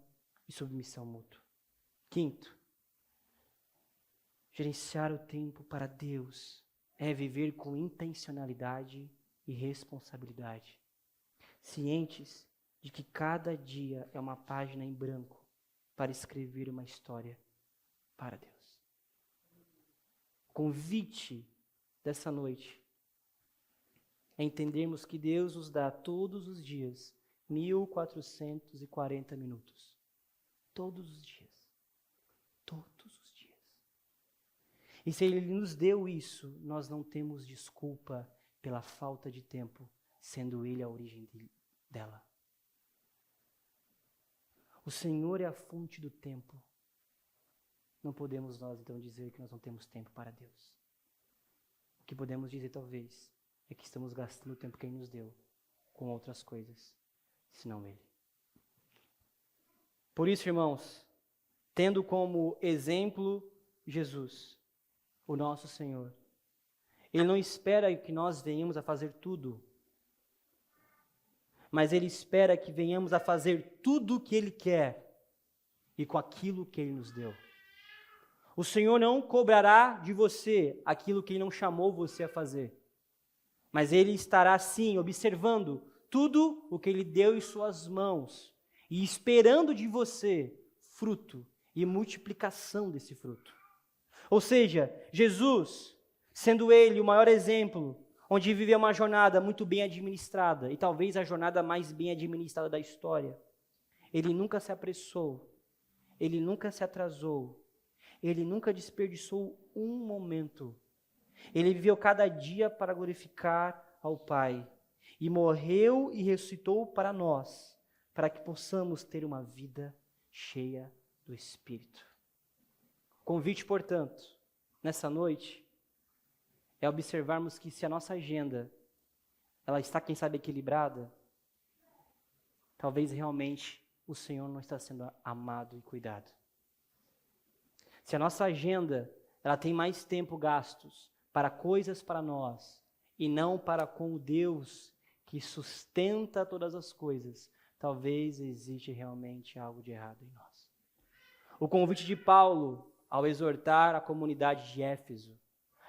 e submissão mútua. Quinto, gerenciar o tempo para Deus é viver com intencionalidade e responsabilidade, cientes de que cada dia é uma página em branco para escrever uma história para Deus. O convite dessa noite é entendermos que Deus nos dá todos os dias 1440 minutos. Todos os dias. Todos os dias. E se Ele nos deu isso, nós não temos desculpa pela falta de tempo, sendo Ele a origem dela. O Senhor é a fonte do tempo. Não podemos nós, então, dizer que nós não temos tempo para Deus. O que podemos dizer, talvez, é que estamos gastando o tempo que Ele nos deu com outras coisas, senão Ele. Por isso, irmãos, tendo como exemplo Jesus, o nosso Senhor, Ele não espera que nós venhamos a fazer tudo, mas Ele espera que venhamos a fazer tudo o que Ele quer e com aquilo que Ele nos deu. O Senhor não cobrará de você aquilo que Ele não chamou você a fazer, mas Ele estará, sim, observando tudo o que Ele deu em suas mãos e esperando de você fruto e multiplicação desse fruto. Ou seja, Jesus, sendo Ele o maior exemplo, onde viveu uma jornada muito bem administrada, e talvez a jornada mais bem administrada da história, Ele nunca se apressou, Ele nunca se atrasou, Ele nunca desperdiçou um momento. Ele viveu cada dia para glorificar ao Pai, e morreu e ressuscitou para nós, para que possamos ter uma vida cheia do Espírito. convite, portanto, nessa noite, é observarmos que se a nossa agenda, ela está, quem sabe, equilibrada, talvez realmente o Senhor não está sendo amado e cuidado. Se a nossa agenda, ela tem mais tempo gastos para coisas para nós, e não para com o Deus que sustenta todas as coisas, talvez existe realmente algo de errado em nós. O convite de Paulo, ao exortar a comunidade de Éfeso,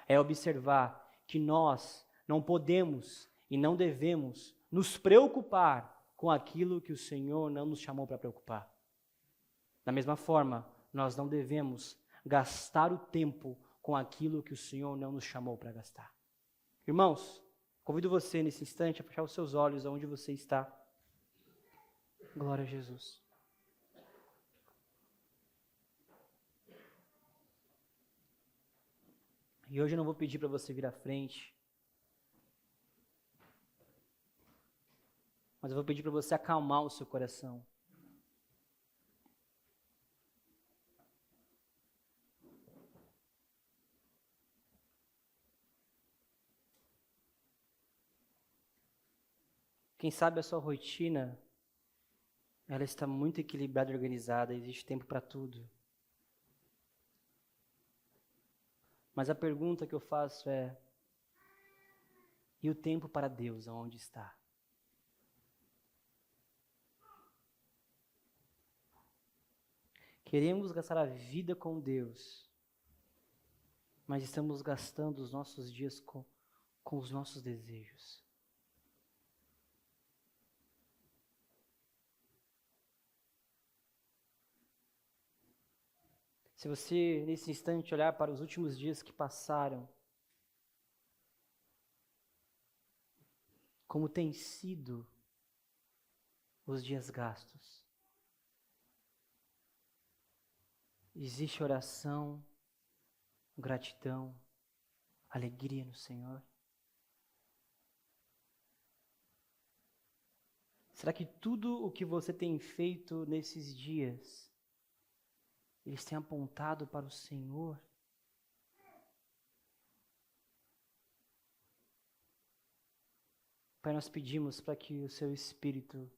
é observar que nós não podemos e não devemos nos preocupar com aquilo que o Senhor não nos chamou para preocupar. Da mesma forma, nós não devemos gastar o tempo com aquilo que o Senhor não nos chamou para gastar. Irmãos, convido você nesse instante a fechar os seus olhos aonde você está. Glória a Jesus. E hoje eu não vou pedir para você vir à frente, mas eu vou pedir para você acalmar o seu coração. Quem sabe a sua rotina, ela está muito equilibrada e organizada, existe tempo para tudo. Mas a pergunta que eu faço é: e o tempo para Deus, aonde está? Queremos gastar a vida com Deus, mas estamos gastando os nossos dias com os nossos desejos. Se você, nesse instante, olhar para os últimos dias que passaram, como têm sido os dias gastos? Existe oração, gratidão, alegria no Senhor? Será que tudo o que você tem feito nesses dias, eles têm apontado para o Senhor? Pai, nós pedimos para que o Seu Espírito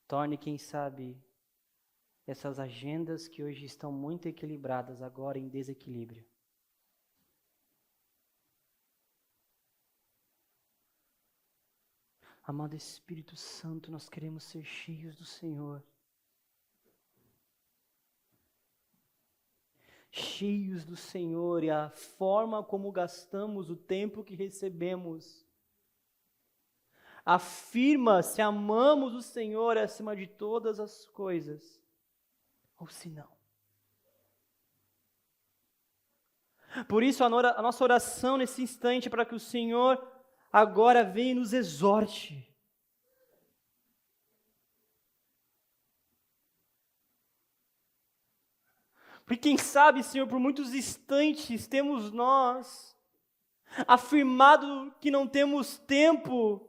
torne, quem sabe, essas agendas que hoje estão muito equilibradas, agora em desequilíbrio. Amado Espírito Santo, nós queremos ser cheios do Senhor. Cheios do Senhor, e a forma como gastamos o tempo que recebemos afirma se amamos o Senhor acima de todas as coisas, ou se não. Por isso a nossa oração nesse instante é para que o Senhor agora venha e nos exorte. Porque quem sabe, Senhor, por muitos instantes temos nós afirmado que não temos tempo,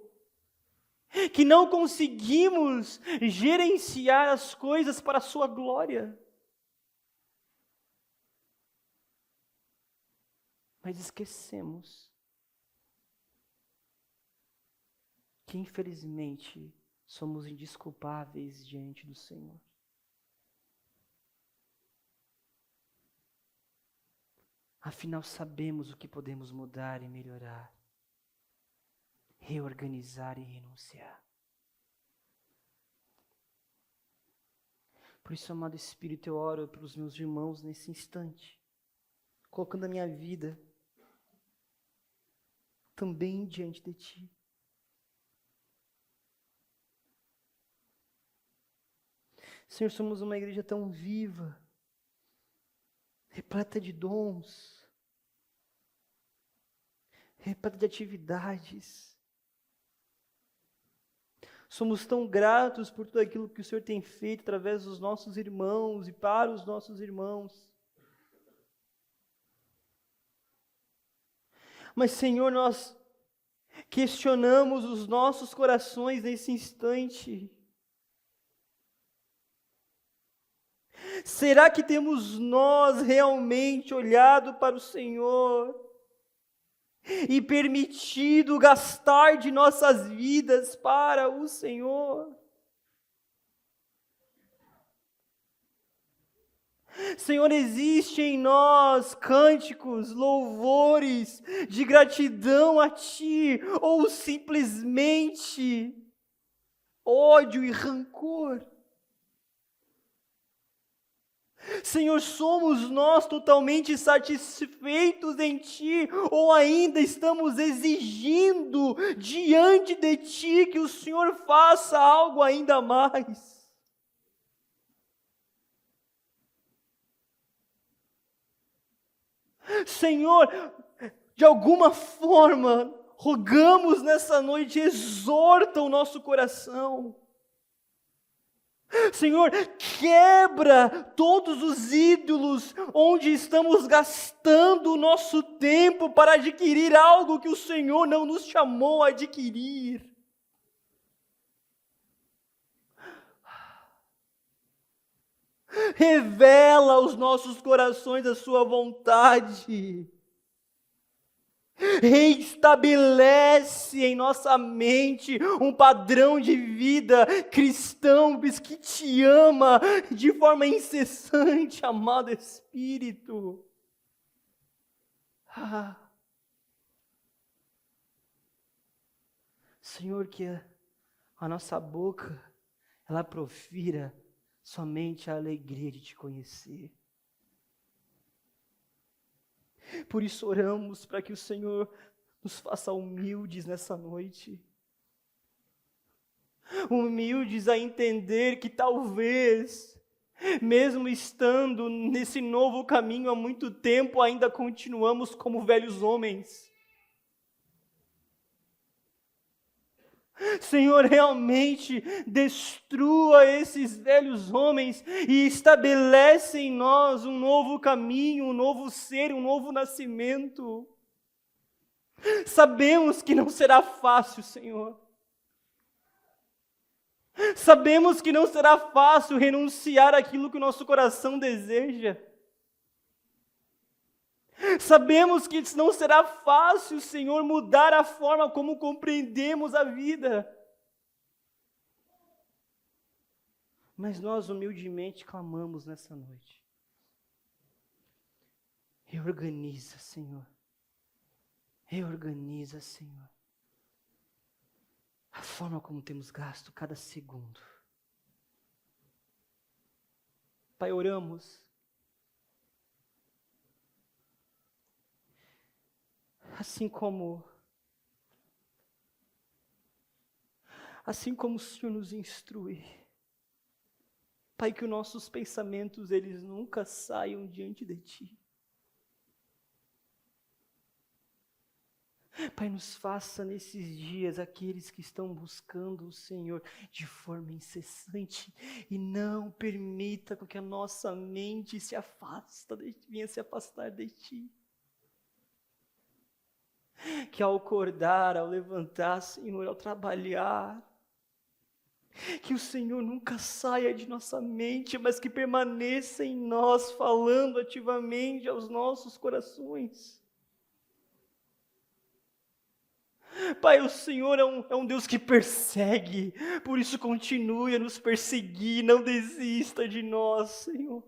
que não conseguimos gerenciar as coisas para a sua glória. Mas esquecemos que, infelizmente, somos indesculpáveis diante do Senhor. Afinal, sabemos o que podemos mudar e melhorar, reorganizar e renunciar. Por isso, amado Espírito, eu oro pelos meus irmãos nesse instante, colocando a minha vida também diante de Ti. Senhor, somos uma igreja tão viva, repleta de dons, repleta de atividades. Somos tão gratos por tudo aquilo que o Senhor tem feito através dos nossos irmãos e para os nossos irmãos. Mas, Senhor, nós questionamos os nossos corações nesse instante. Será que temos nós realmente olhado para o Senhor e permitido gastar de nossas vidas para o Senhor? Senhor, existe em nós cânticos, louvores de gratidão a Ti, ou simplesmente ódio e rancor? Senhor, somos nós totalmente satisfeitos em Ti, ou ainda estamos exigindo diante de Ti que o Senhor faça algo ainda mais? Senhor, de alguma forma, rogamos nessa noite, exorta o nosso coração. Senhor, quebra todos os ídolos onde estamos gastando o nosso tempo para adquirir algo que o Senhor não nos chamou a adquirir. Revela aos nossos corações a sua vontade. Reestabelece em nossa mente um padrão de vida cristão que te ama de forma incessante, amado Espírito. Senhor, que a nossa boca, ela profira somente a alegria de te conhecer. Por isso oramos para que o Senhor nos faça humildes nessa noite. Humildes a entender que talvez, mesmo estando nesse novo caminho há muito tempo, ainda continuamos como velhos homens. Senhor, realmente destrua esses velhos homens e estabelece em nós um novo caminho, um novo ser, um novo nascimento. Sabemos que não será fácil, Senhor. Sabemos que não será fácil renunciar àquilo que o nosso coração deseja. Sabemos que não será fácil, Senhor, mudar a forma como compreendemos a vida. Mas nós humildemente clamamos nessa noite. Reorganiza, Senhor. Reorganiza, Senhor, a forma como temos gasto cada segundo. Pai, oramos assim como o Senhor nos instrui. Pai, que os nossos pensamentos, eles nunca saiam diante de Ti. Pai, nos faça nesses dias aqueles que estão buscando o Senhor de forma incessante e não permita que a nossa mente venha se afastar de Ti. Que ao acordar, ao levantar, Senhor, ao trabalhar, que o Senhor nunca saia de nossa mente, mas que permaneça em nós, falando ativamente aos nossos corações. Pai, o Senhor é um Deus que persegue, por isso continue a nos perseguir, não desista de nós, Senhor.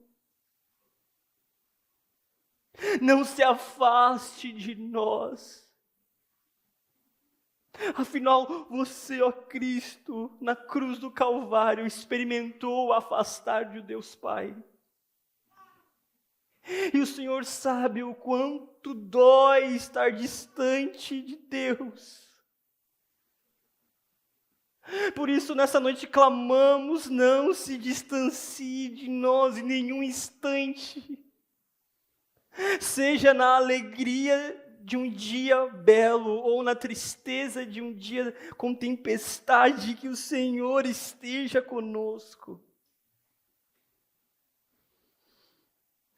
Não se afaste de nós. Afinal, você, ó Cristo, na cruz do Calvário, experimentou o afastar de Deus Pai. E o Senhor sabe o quanto dói estar distante de Deus. Por isso, nessa noite clamamos, não se distancie de nós em nenhum instante. Seja na alegria de um dia belo ou na tristeza de um dia com tempestade, que o Senhor esteja conosco.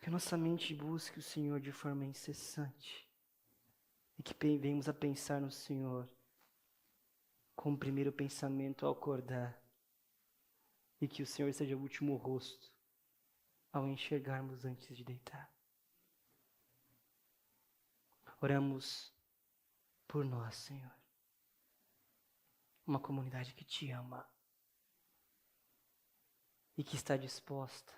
Que a nossa mente busque o Senhor de forma incessante e que venhamos a pensar no Senhor como primeiro pensamento ao acordar, e que o Senhor seja o último rosto ao enxergarmos antes de deitar. Oramos por nós, Senhor. Uma comunidade que te ama e que está disposta,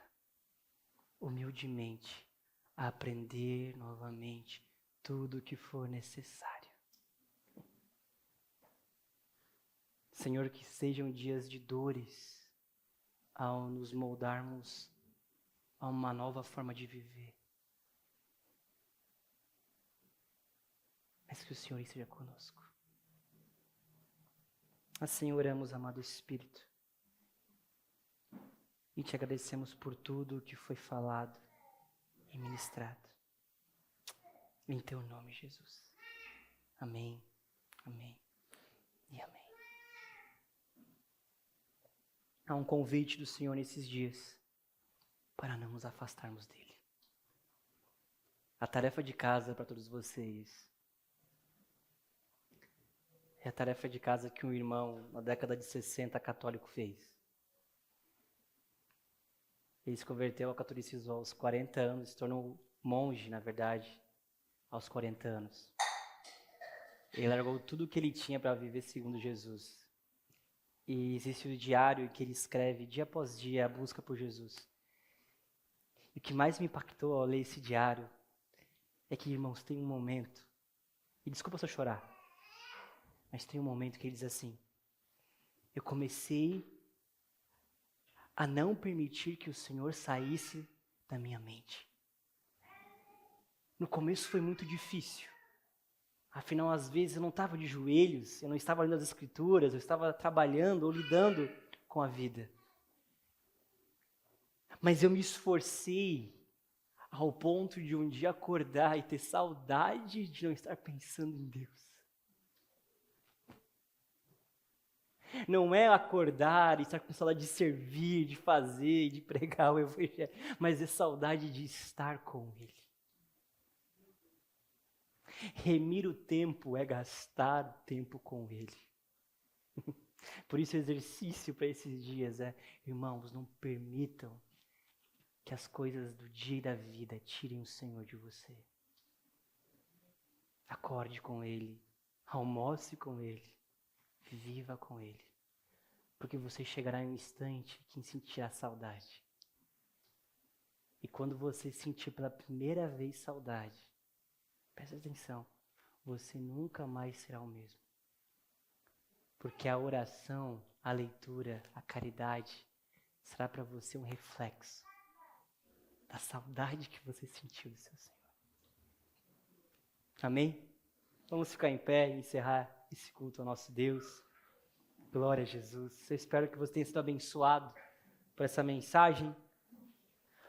humildemente, a aprender novamente tudo o que for necessário. Senhor, que sejam dias de dores ao nos moldarmos a uma nova forma de viver. Mas que o Senhor esteja conosco. Assim oramos, amado Espírito. E te agradecemos por tudo o que foi falado e ministrado. Em teu nome, Jesus. Amém, amém e amém. Há um convite do Senhor nesses dias para não nos afastarmos dele. A tarefa de casa para todos vocês é a tarefa de casa que um irmão, na década de 60, católico fez. Ele se converteu ao catolicismo aos 40 anos, se tornou monge, na verdade, aos 40 anos. Ele largou tudo o que ele tinha para viver segundo Jesus. E existe o diário que ele escreve dia após dia a busca por Jesus. E o que mais me impactou ao ler esse diário é que, irmãos, tem um momento, e desculpa se eu chorar, mas tem um momento que ele diz assim: eu comecei a não permitir que o Senhor saísse da minha mente. No começo foi muito difícil. Afinal, às vezes eu não estava de joelhos, eu não estava lendo as Escrituras, eu estava trabalhando ou lidando com a vida. Mas eu me esforcei ao ponto de um dia acordar e ter saudade de não estar pensando em Deus. Não é acordar e estar com saudade de servir, de fazer, de pregar o Evangelho, mas é saudade de estar com Ele. Remir o tempo é gastar tempo com Ele. Por isso o exercício para esses dias é: irmãos, não permitam que as coisas do dia e da vida tirem o Senhor de você. Acorde com Ele, almoce com Ele, viva com Ele. Porque você chegará em um instante que sentirá saudade. E quando você sentir pela primeira vez saudade, presta atenção, você nunca mais será o mesmo. Porque a oração, a leitura, a caridade será para você um reflexo da saudade que você sentiu do seu Senhor. Amém? Vamos ficar em pé e encerrar esse culto ao nosso Deus. Glória a Jesus. Eu espero que você tenha sido abençoado por essa mensagem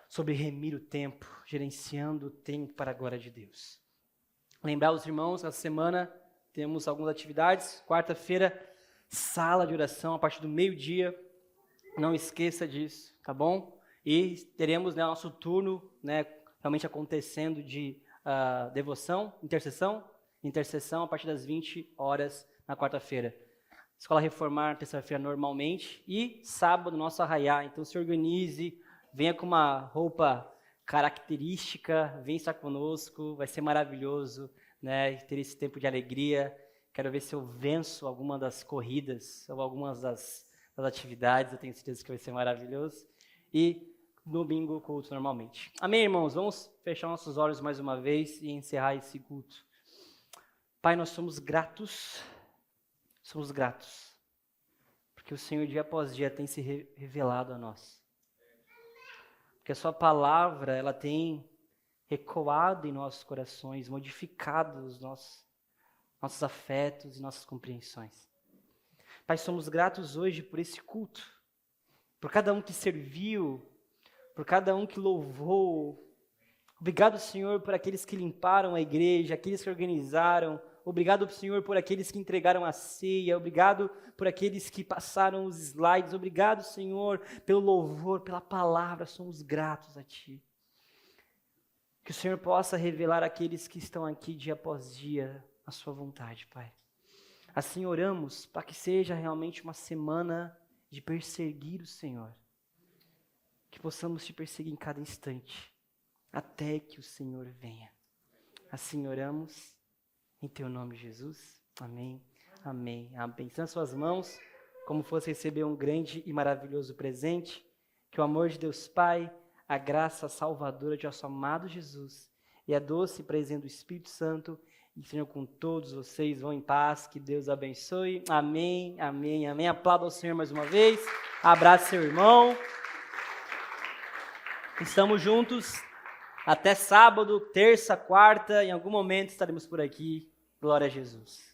sobre remir o tempo, gerenciando o tempo para a glória de Deus. Lembrar os irmãos, essa semana temos algumas atividades. Quarta-feira, sala de oração a partir do meio-dia. Não esqueça disso, tá bom? E teremos nosso turno realmente acontecendo de devoção, intercessão a partir das 20 horas na quarta-feira. Escola Reformar, terça-feira normalmente, e sábado, nosso arraiá. Então se organize, venha com uma roupa característica, venha estar conosco, vai ser maravilhoso, ter esse tempo de alegria. Quero ver se eu venço alguma das corridas, ou algumas das atividades, eu tenho certeza que vai ser maravilhoso. E domingo, culto normalmente. Amém, irmãos? Vamos fechar nossos olhos mais uma vez e encerrar esse culto. Pai, nós somos gratos, porque o Senhor dia após dia tem se revelado a nós. Porque a sua palavra, ela tem ecoado em nossos corações, modificado os nossos afetos e nossas compreensões. Pai, somos gratos hoje por esse culto, por cada um que serviu, por cada um que louvou. Obrigado, Senhor, por aqueles que limparam a igreja, aqueles que organizaram. Obrigado, Senhor, por aqueles que entregaram a ceia. Obrigado por aqueles que passaram os slides. Obrigado, Senhor, pelo louvor, pela palavra. Somos gratos a Ti. Que o Senhor possa revelar àqueles que estão aqui dia após dia a Sua vontade, Pai. Assim oramos para que seja realmente uma semana de perseguir o Senhor. que possamos te perseguir em cada instante, até que o Senhor venha. Assim oramos, em teu nome, Jesus. Amém, amém, amém. Estão as suas mãos, como fosse receber um grande e maravilhoso presente, que o amor de Deus Pai, a graça salvadora de nosso amado Jesus e a doce presença do Espírito Santo estejam com todos vocês. Vão em paz, que Deus abençoe. Amém, amém, amém. Aplauda ao Senhor mais uma vez. Abrace seu irmão. Estamos juntos até sábado, terça, quarta. Em algum momento estaremos por aqui. Glória a Jesus.